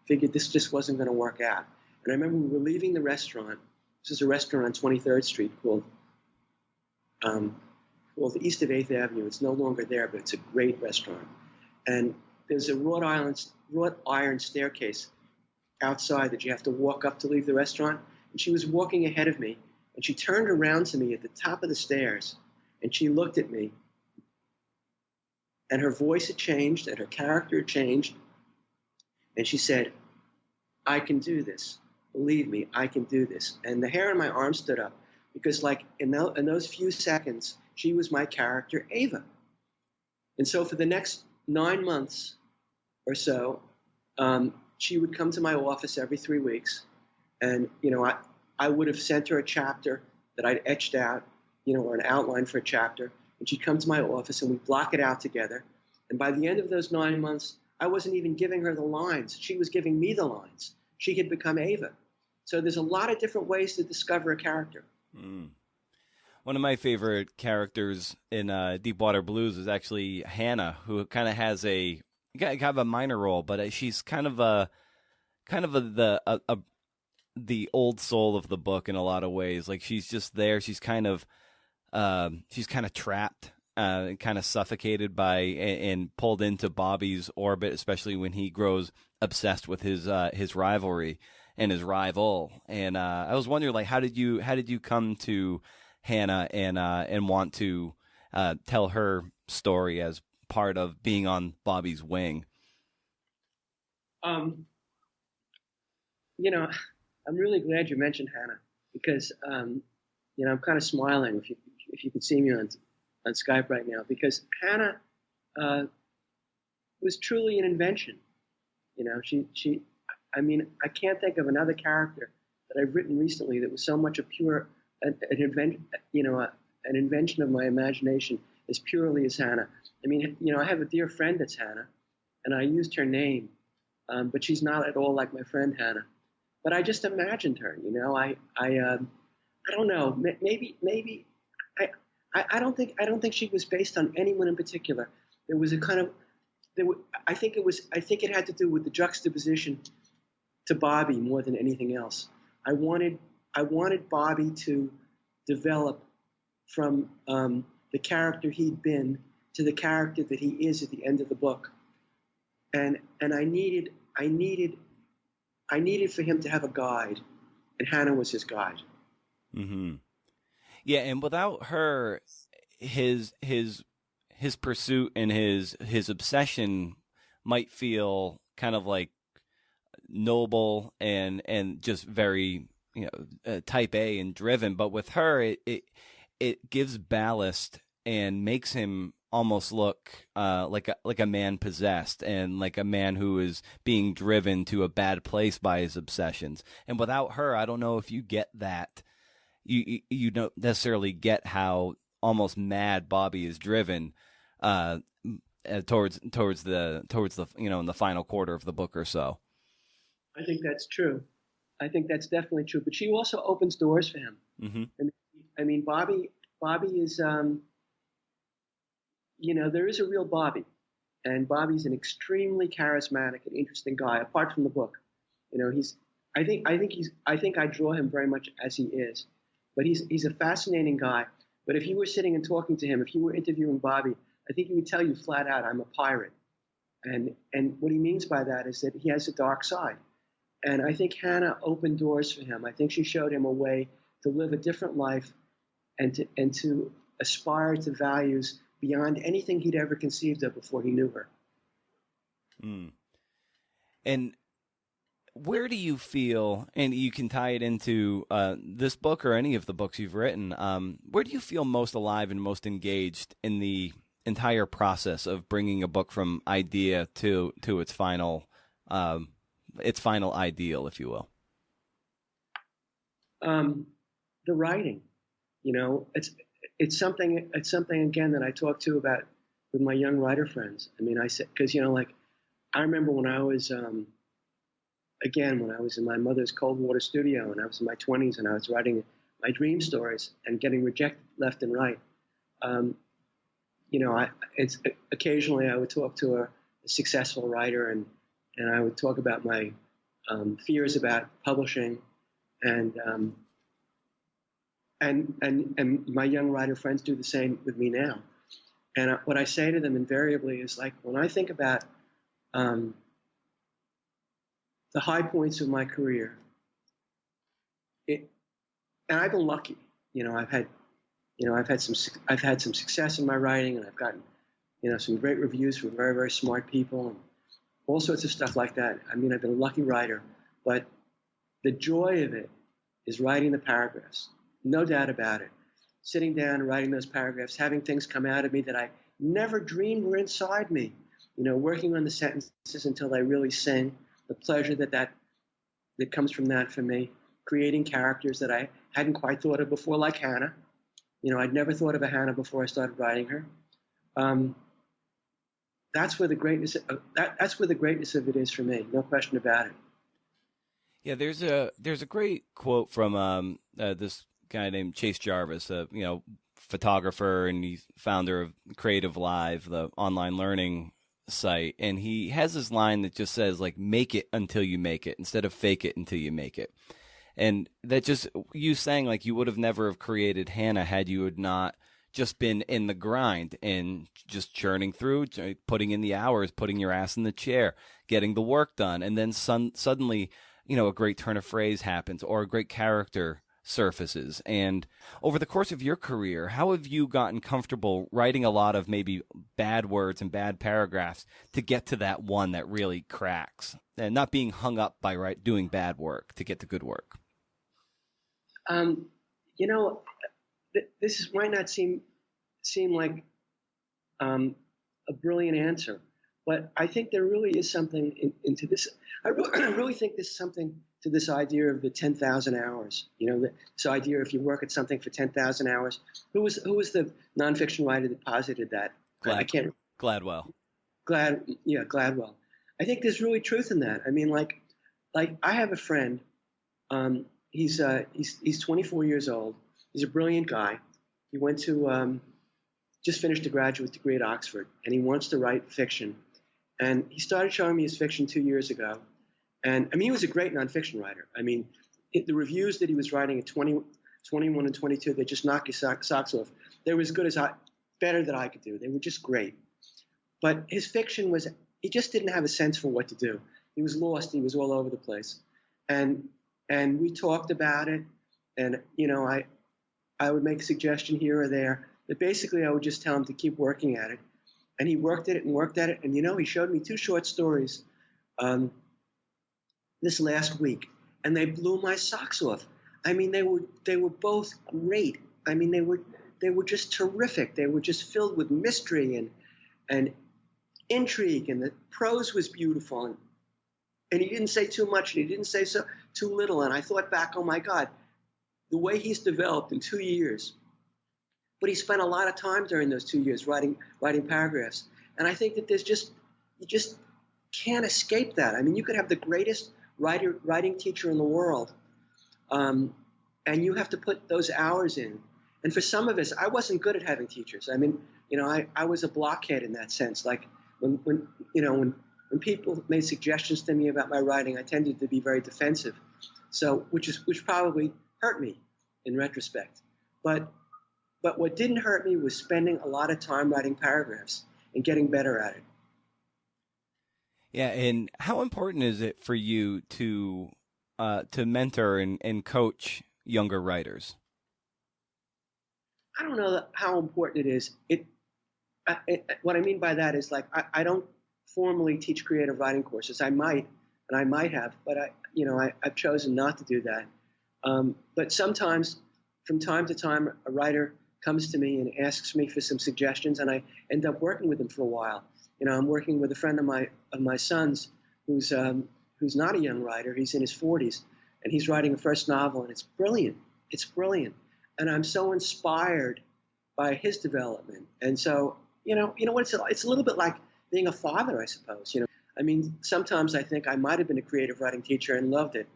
figured this just wasn't going to work out. And I remember we were leaving the restaurant. This is a restaurant on 23rd Street called the East of 8th Avenue. It's no longer there, but it's a great restaurant. And there's a wrought iron staircase outside that you have to walk up to leave the restaurant. And she was walking ahead of me, and she turned around to me at the top of the stairs, and she looked at me. And her voice had changed, and her character had changed. And she said, "I can do this. Believe me, I can do this." And the hair on my arm stood up, because like in those few seconds, she was my character, Ava. And so for the next 9 months or so, she would come to my office every 3 weeks. And, I would have sent her a chapter that I'd etched out, or an outline for a chapter. And she'd come to my office and we'd block it out together. And by the end of those 9 months, I wasn't even giving her the lines. She was giving me the lines. She had become Ava. So there's a lot of different ways to discover a character. Mm. One of my favorite characters in Deepwater Blues is actually Hannah, who kind of has a minor role, but she's kind of the old soul of the book in a lot of ways. Like, she's just there. She's kind of trapped, kind of suffocated by and pulled into Bobby's orbit, especially when he grows obsessed with his rivalry and his rival. And I was wondering, like, how did you come to Hannah and want to tell her story as part of being on Bobby's wing? I'm really glad you mentioned Hannah, because I'm kind of smiling if you could see me on Skype right now, because Hannah was truly an invention. I can't think of another character that I've written recently that was so much an invention of my imagination as purely as Hannah. I have a dear friend that's Hannah, and I used her name, but she's not at all like my friend Hannah. But I just imagined her. I don't know. Maybe I don't think she was based on anyone in particular. There was a kind of I think it had to do with the juxtaposition to Bobby more than anything else. I wanted Bobby to develop from the character he'd been to the character that he is at the end of the book, and I needed for him to have a guide, and Hannah was his guide. Mm-hmm. Yeah, and without her, his pursuit and his obsession might feel kind of like noble and just very, type A and driven. But with her, it gives ballast and makes him almost look like a man possessed and like a man who is being driven to a bad place by his obsessions. And without her, I don't know if you get that. You don't necessarily get how almost mad Bobby is driven towards the in the final quarter of the book or so. I think that's true. I think that's definitely true. But she also opens doors for him. Mm-hmm. I mean, Bobby is, there is a real Bobby, and Bobby's an extremely charismatic and interesting guy. Apart from the book, I think I draw him very much as he is, but he's a fascinating guy. But if you were sitting and talking to him, if you were interviewing Bobby, I think he would tell you flat out, "I'm a pirate," and what he means by that is that he has a dark side. And I think Hannah opened doors for him. I think she showed him a way to live a different life and to aspire to values beyond anything he'd ever conceived of before he knew her. Mm. And where do you feel, and you can tie it into this book or any of the books you've written, where do you feel most alive and most engaged in the entire process of bringing a book from idea to its final ideal, if you will? The writing, it's something again that I talk to about with my young writer friends. I mean, I said, because I remember when I was when I was in my mother's cold water studio and I was in my 20s and I was writing my dream stories and getting rejected left and right. It's occasionally I would talk to a successful writer and I would talk about my fears about publishing and my young writer friends do the same with me now. And what I say to them invariably is when I think about the high points of my career, and I've been lucky. I've had some success in my writing, and I've gotten some great reviews from very, very smart people and all sorts of stuff like that. I mean, I've been a lucky writer, but the joy of it is writing the paragraphs. No doubt about it. Sitting down and writing those paragraphs, having things come out of me that I never dreamed were inside me. Working on the sentences until they really sing. The pleasure that comes from that for me. Creating characters that I hadn't quite thought of before, like Hannah. I'd never thought of a Hannah before I started writing her. That's where the greatness of it is for me. No question about it. Yeah, there's a great quote from this guy named Chase Jarvis, photographer, and he's founder of Creative Live, the online learning site, and he has this line that just says make it until you make it instead of fake it until you make it. And that just, you saying you would have never have created Hannah had you had not just been in the grind and just churning through, putting in the hours, putting your ass in the chair, getting the work done, and then suddenly a great turn of phrase happens or a great character surfaces. And over the course of your career, how have you gotten comfortable writing a lot of maybe bad words and bad paragraphs to get to that one that really cracks, and not being hung up by doing bad work to get to good work? This might not seem like a brilliant answer, but I think there really is something into this. I really think there's something to this idea of the 10,000 hours. This idea if you work at something for 10,000 hours. Who was the nonfiction writer that posited that? Gladwell. Gladwell. I think there's really truth in that. I mean, I have a friend. He's 24 years old. He's a brilliant guy. He went to just finished a graduate degree at Oxford, and he wants to write fiction. And he started showing me his fiction 2 years ago. And I mean, he was a great nonfiction writer. I mean, the reviews that he was writing at 20, 21 and 22, they just knock your socks off. They were as good as better than I could do. They were just great. But his fiction was, he just didn't have a sense for what to do. He was lost. He was all over the place. And we talked about it. And, you know, I would make a suggestion here or there. But basically, I would just tell him to keep working at it. And he worked at it and worked at it. And, you know, he showed me 2 short stories this last week. And they blew my socks off. I mean, they were both great. I mean, they were just terrific. They were just filled with mystery and intrigue. And the prose was beautiful. And he didn't say too much. And he didn't say too little. And I thought back, oh, my God, the way he's developed in 2 years. But he spent a lot of time during those 2 years writing paragraphs. And I think that you just can't escape that. I mean, you could have the greatest writing teacher in the world, and you have to put those hours in. And for some of us, I wasn't good at having teachers. I mean, you know, I was a blockhead in that sense. Like when people made suggestions to me about my writing, I tended to be very defensive. So, which probably hurt me in retrospect. But what didn't hurt me was spending a lot of time writing paragraphs and getting better at it. Yeah, and how important is it for you to mentor and coach younger writers? I don't know how important it is. What I mean by that is, like, I don't formally teach creative writing courses. I might have, but I've chosen not to do that. But sometimes, from time to time, a writer comes to me and asks me for some suggestions, and I end up working with them for a while. You know, I'm working with a friend of my son's who's not a young writer. He's in his 40s, and he's writing a first novel, and it's brilliant. It's brilliant, and I'm so inspired by his development. And so, you know what it's a little bit like being a father, I suppose. You know, I mean, sometimes I think I might have been a creative writing teacher and loved it.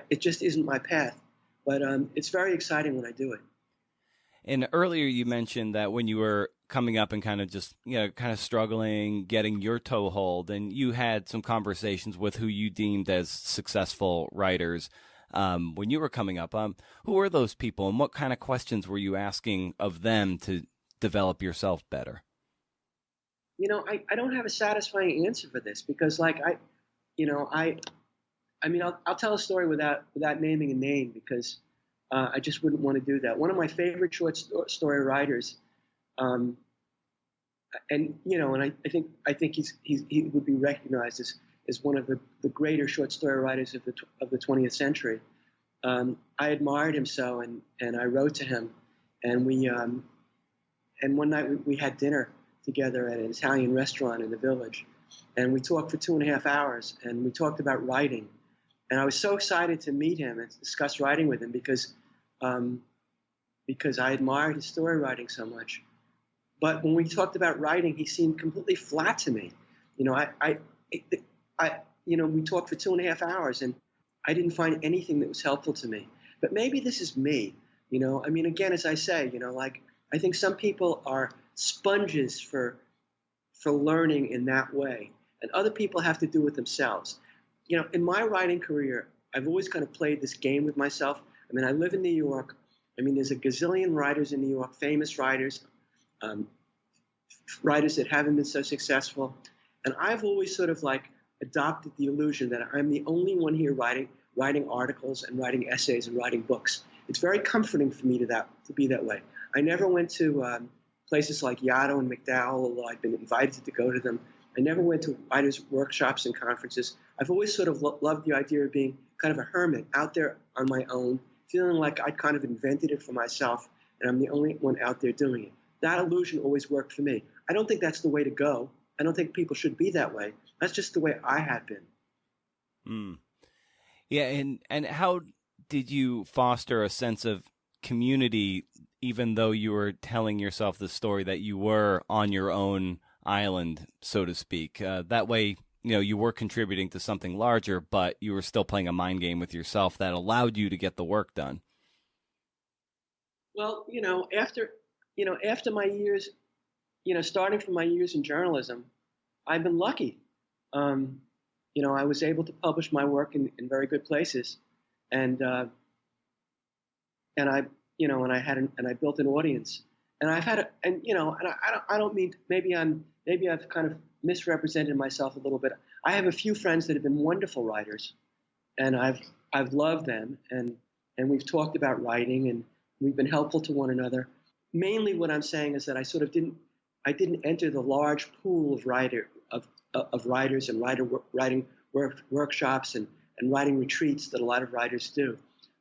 It just isn't my path, but it's very exciting when I do it. And earlier you mentioned that when you were coming up and kind of struggling, getting your toehold, and you had some conversations with who you deemed as successful writers when you were coming up. Who were those people, and what kind of questions were you asking of them to develop yourself better? You know, I don't have a satisfying answer for this because, like, I'll tell a story without naming a name because I just wouldn't want to do that. One of my favorite short story writers, and I think he would be recognized as one of the greater short story writers of the 20th century. I admired him so, and I wrote to him, and and one night we had dinner together at an Italian restaurant in the village, and we talked for 2.5 hours, and we talked about writing. And I was so excited to meet him and discuss writing with him because I admired his story writing so much. But when we talked about writing, he seemed completely flat to me. You know, we talked for 2.5 hours, and I didn't find anything that was helpful to me. But maybe this is me. You know, I mean, again, as I say, like, I think some people are sponges for learning in that way, and other people have to do it themselves. You know, in my writing career, I've always kind of played this game with myself. I mean, I live in New York. I mean, there's a gazillion writers in New York, famous writers, writers that haven't been so successful. And I've always sort of like adopted the illusion that I'm the only one here writing articles and writing essays and writing books. It's very comforting for me to be that way. I never went to places like Yaddo and McDowell, although I've been invited to go to them. I never went to writers' workshops and conferences. I've always sort of loved the idea of being kind of a hermit out there on my own, feeling like I'd kind of invented it for myself, and I'm the only one out there doing it. That illusion always worked for me. I don't think that's the way to go. I don't think people should be that way. That's just the way I had been. Mm. Yeah, and how did you foster a sense of community, even though you were telling yourself the story that you were on your own island, so to speak? That way, you were contributing to something larger, but you were still playing a mind game with yourself that allowed you to get the work done. Well, after my years, starting from my years in journalism, I've been lucky. I was able to publish my work in very good places, and and I and I built an audience, and I've had I don't mean maybe I've kind of misrepresented myself a little bit. I have a few friends that have been wonderful writers, and I've loved them, and we've talked about writing, and we've been helpful to one another. Mainly, what I'm saying is that I didn't enter the large pool of writers and writing workshops and writing retreats that a lot of writers do.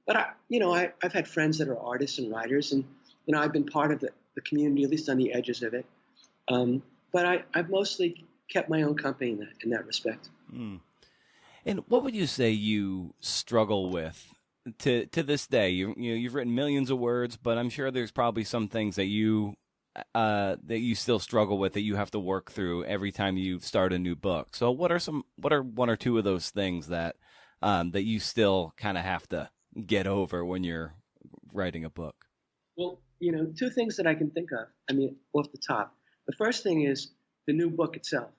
But I've had friends that are artists and writers, and I've been part of the community, at least on the edges of it. But I've mostly kept my own company in that respect. Mm. And what would you say you struggle with to this day? You've written millions of words, but I'm sure there's probably some things that you still struggle with, that you have to work through every time you start a new book. So what are one or two of those things that you still kind of have to get over when you're writing a book? Well, two things that I can think of, off the top. The first thing is the new book itself.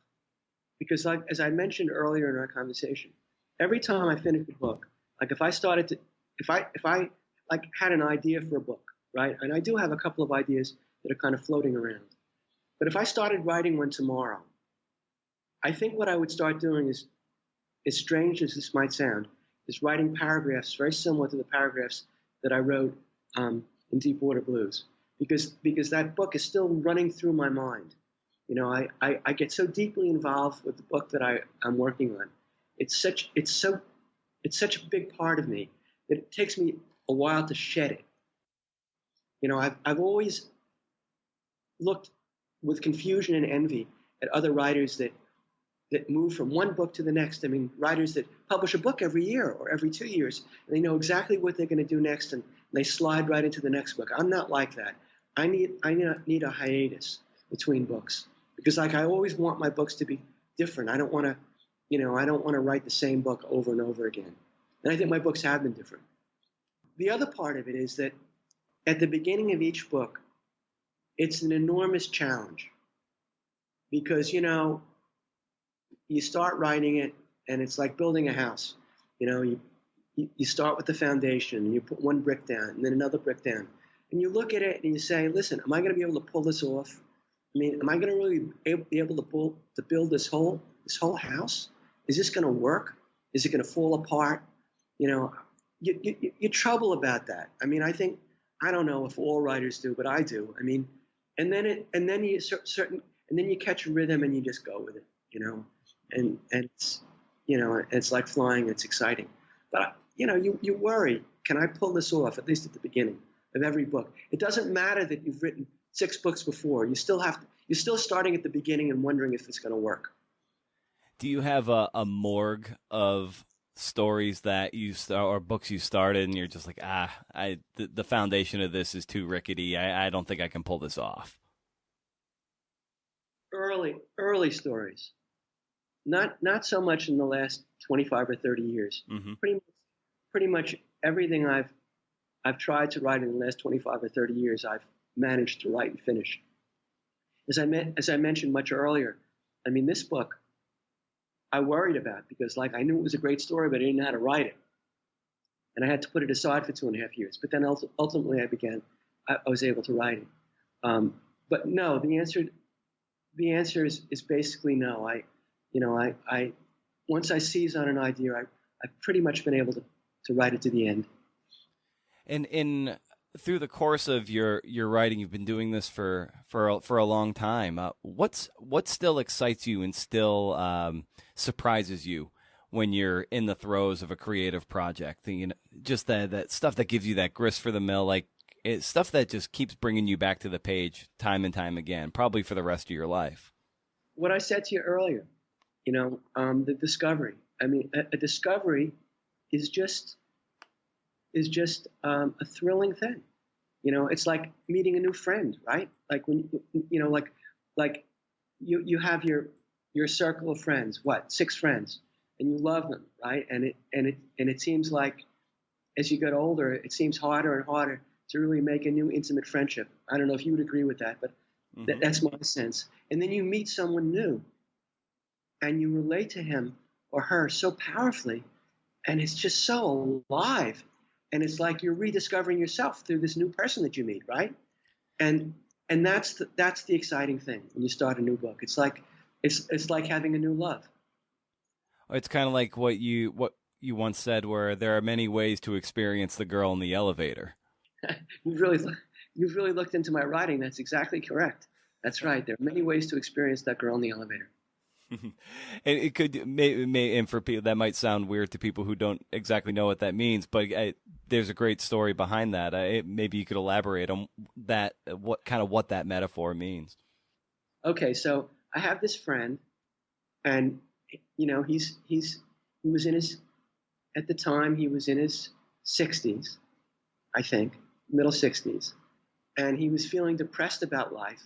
Because as I mentioned earlier in our conversation, every time I finish a book, like if I had an idea for a book, right? And I do have a couple of ideas that are kind of floating around. But if I started writing one tomorrow, I think what I would start doing is, as strange as this might sound, is writing paragraphs very similar to the paragraphs that I wrote in Deepwater Blues, because that book is still running through my mind. I get so deeply involved with the book that I'm working on. It's such a big part of me that it takes me a while to shed it. I've always looked with confusion and envy at other writers that move from one book to the next. Writers that publish a book every year or every 2 years, and they know exactly what they're going to do next, and they slide right into the next book. I'm not like that. I need a hiatus between books, because I always want my books to be different. I don't want to write the same book over and over again. And I think my books have been different. The other part of it is that at the beginning of each book, it's an enormous challenge, because you start writing it, and it's like building a house. You start with the foundation, and you put one brick down, and then another brick down, and you look at it and you say, listen, am I going to be able to pull this off? Am I going to really be able to build this whole house? Is this going to work? Is it going to fall apart? You trouble about that. I don't know if all writers do, but I do. And then you catch a rhythm and you just go with it. And it's it's like flying. It's exciting, but you worry. Can I pull this off? At least at the beginning of every book. It doesn't matter that you've written 6 books before. You're still starting at the beginning and wondering if it's going to work. Do you have a morgue of stories that or books you started and you're just like, the foundation of this is too rickety. I don't think I can pull this off? Early stories. Not so much in the last 25 or 30 years. Mm-hmm. Pretty much everything I've tried to write in the last 25 or 30 years, I've managed to write and finish. As I mentioned much earlier, this book I worried about, because I knew it was a great story, but I didn't know how to write it, and I had to put it aside for 2.5 years. But then ultimately I was able to write it. But no, the answer is basically no. I once I seize on an idea, I've pretty much been able to write it to the end. And through the course of your writing, you've been doing this for a long time. What still excites you and still surprises you when you're in the throes of a creative project? Just that stuff that gives you that grist for the mill, it's stuff that just keeps bringing you back to the page time and time again, probably for the rest of your life. What I said to you earlier, the discovery. A discovery is just a thrilling thing. It's like meeting a new friend, right? Like when you have your circle of friends, 6 friends, and you love them, right? And it seems like as you get older, it seems harder and harder to really make a new intimate friendship. I don't know if you would agree with that, but that's my sense. And then you meet someone new, and you relate to him or her so powerfully, and it's just so alive. And it's like you're rediscovering yourself through this new person that you meet, right? And that's the exciting thing when you start a new book. It's like having a new love. It's kind of like what you once said, where there are many ways to experience the girl in the elevator. You've really looked into my writing. That's exactly correct. That's right. There are many ways to experience that girl in the elevator. And it could, and for people that might sound weird to people who don't exactly know what that means, but there's a great story behind that. Maybe you could elaborate on that, what that metaphor means. Okay, so I have this friend, and he was in his, at the time he was in his 60s, I think, middle 60s, and he was feeling depressed about life.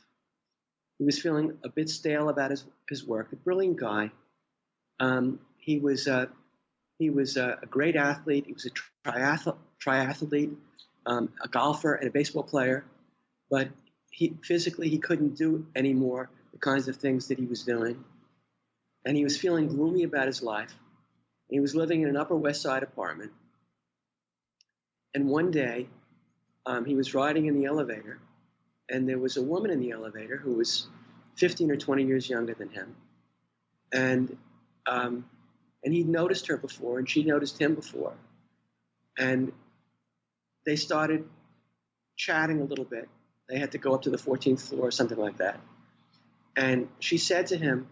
He was feeling a bit stale about his work. A brilliant guy. He was a great athlete. He was a triathlete, a golfer, and a baseball player. But physically he couldn't do anymore the kinds of things that he was doing, and he was feeling gloomy about his life. He was living in an Upper West Side apartment. And one day, he was riding in the elevator, and there was a woman in the elevator who was 15 or 20 years younger than him. And he'd noticed her before, and she noticed him before. And they started chatting a little bit. They had to go up to the 14th floor or something like that. And she said to him,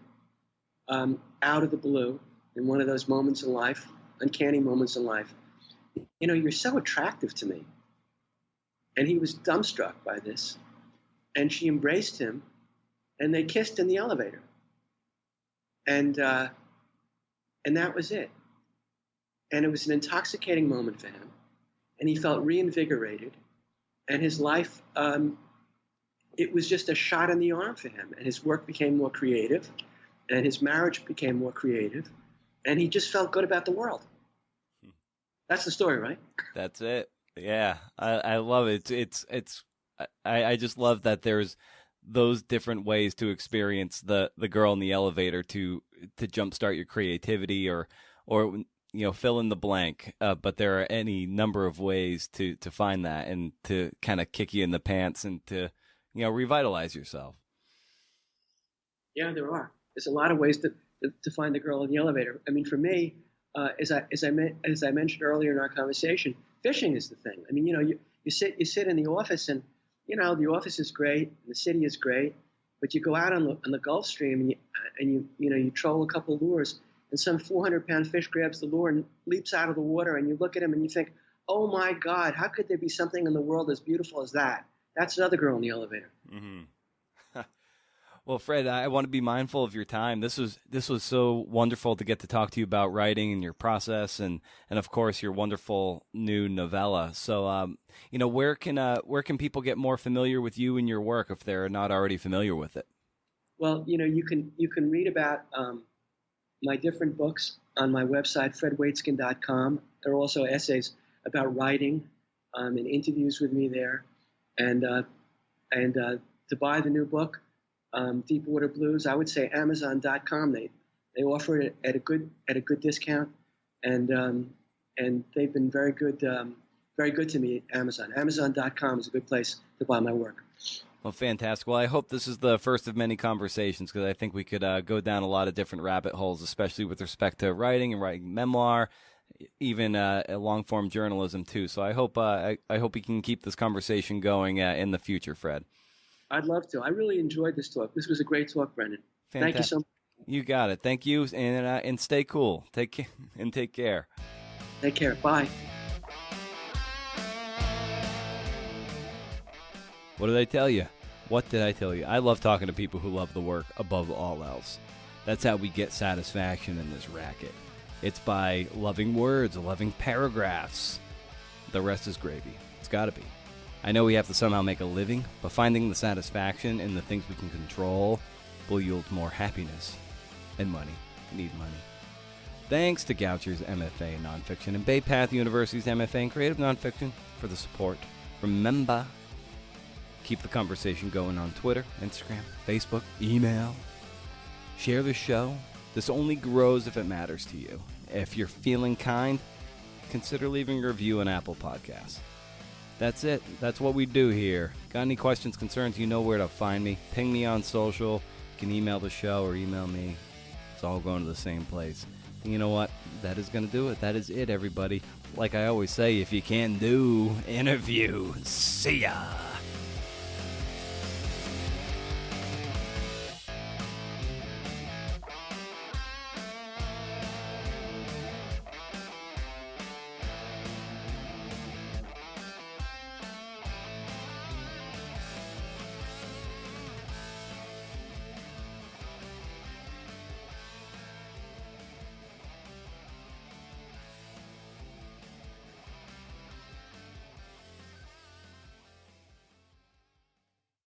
out of the blue, in one of those moments in life, uncanny moments in life, you're so attractive to me. And he was dumbstruck by this. And she embraced him, and they kissed in the elevator. And that was it. And it was an intoxicating moment for him. And he felt reinvigorated. And his life, it was just a shot in the arm for him. And his work became more creative. And his marriage became more creative. And he just felt good about the world. That's the story, right? That's it. Yeah, I love it. I just love that there's those different ways to experience the girl in the elevator to jumpstart your creativity or fill in the blank. But there are any number of ways to find that and to kind of kick you in the pants and to revitalize yourself. Yeah, there are. There's a lot of ways to find the girl in the elevator. I mean, for me, as I mentioned earlier in our conversation, fishing is the thing. I mean, you sit in the office, and the office is great, and the city is great, but you go out on the Gulf Stream and you troll a couple of lures, and some 400-pound fish grabs the lure and leaps out of the water, and you look at him and you think, oh my God, how could there be something in the world as beautiful as that? That's another girl in the elevator. Mm-hmm. Well, Fred, I want to be mindful of your time. This was so wonderful to get to talk to you about writing and your process, and of course your wonderful new novella. So, where can people get more familiar with you and your work if they're not already familiar with it? Well, you can read about my different books on my website, fredwaitzkin.com. There are also essays about writing and interviews with me there, and to buy the new book. Deepwater Blues, I would say Amazon.com. They offer it at a good discount, and they've been very good to me at Amazon. Amazon.com is a good place to buy my work. Well, fantastic. Well, I hope this is the first of many conversations, because I think we could go down a lot of different rabbit holes, especially with respect to writing and writing memoir, even long-form journalism too. So I hope we can keep this conversation going in the future, Fred. I'd love to. I really enjoyed this talk. This was a great talk, Brendan. Fantastic. Thank you so much. You got it. Thank you, and stay cool. Take care. Take care. Bye. What did I tell you? What did I tell you? I love talking to people who love the work above all else. That's how we get satisfaction in this racket. It's by loving words, loving paragraphs. The rest is gravy. It's got to be. I know we have to somehow make a living, but finding the satisfaction in the things we can control will yield more happiness and money. We need money. Thanks to Goucher's MFA in Nonfiction and Bay Path University's MFA in Creative Nonfiction for the support. Remember, keep the conversation going on Twitter, Instagram, Facebook, email. Share the show. This only grows if it matters to you. If you're feeling kind, consider leaving a review on Apple Podcasts. That's it. That's what we do here. Got any questions, concerns, you know where to find me. Ping me on social. You can email the show or email me. It's all going to the same place. And you know what? That is going to do it. That is it, everybody. Like I always say, if you can do, interview. See ya.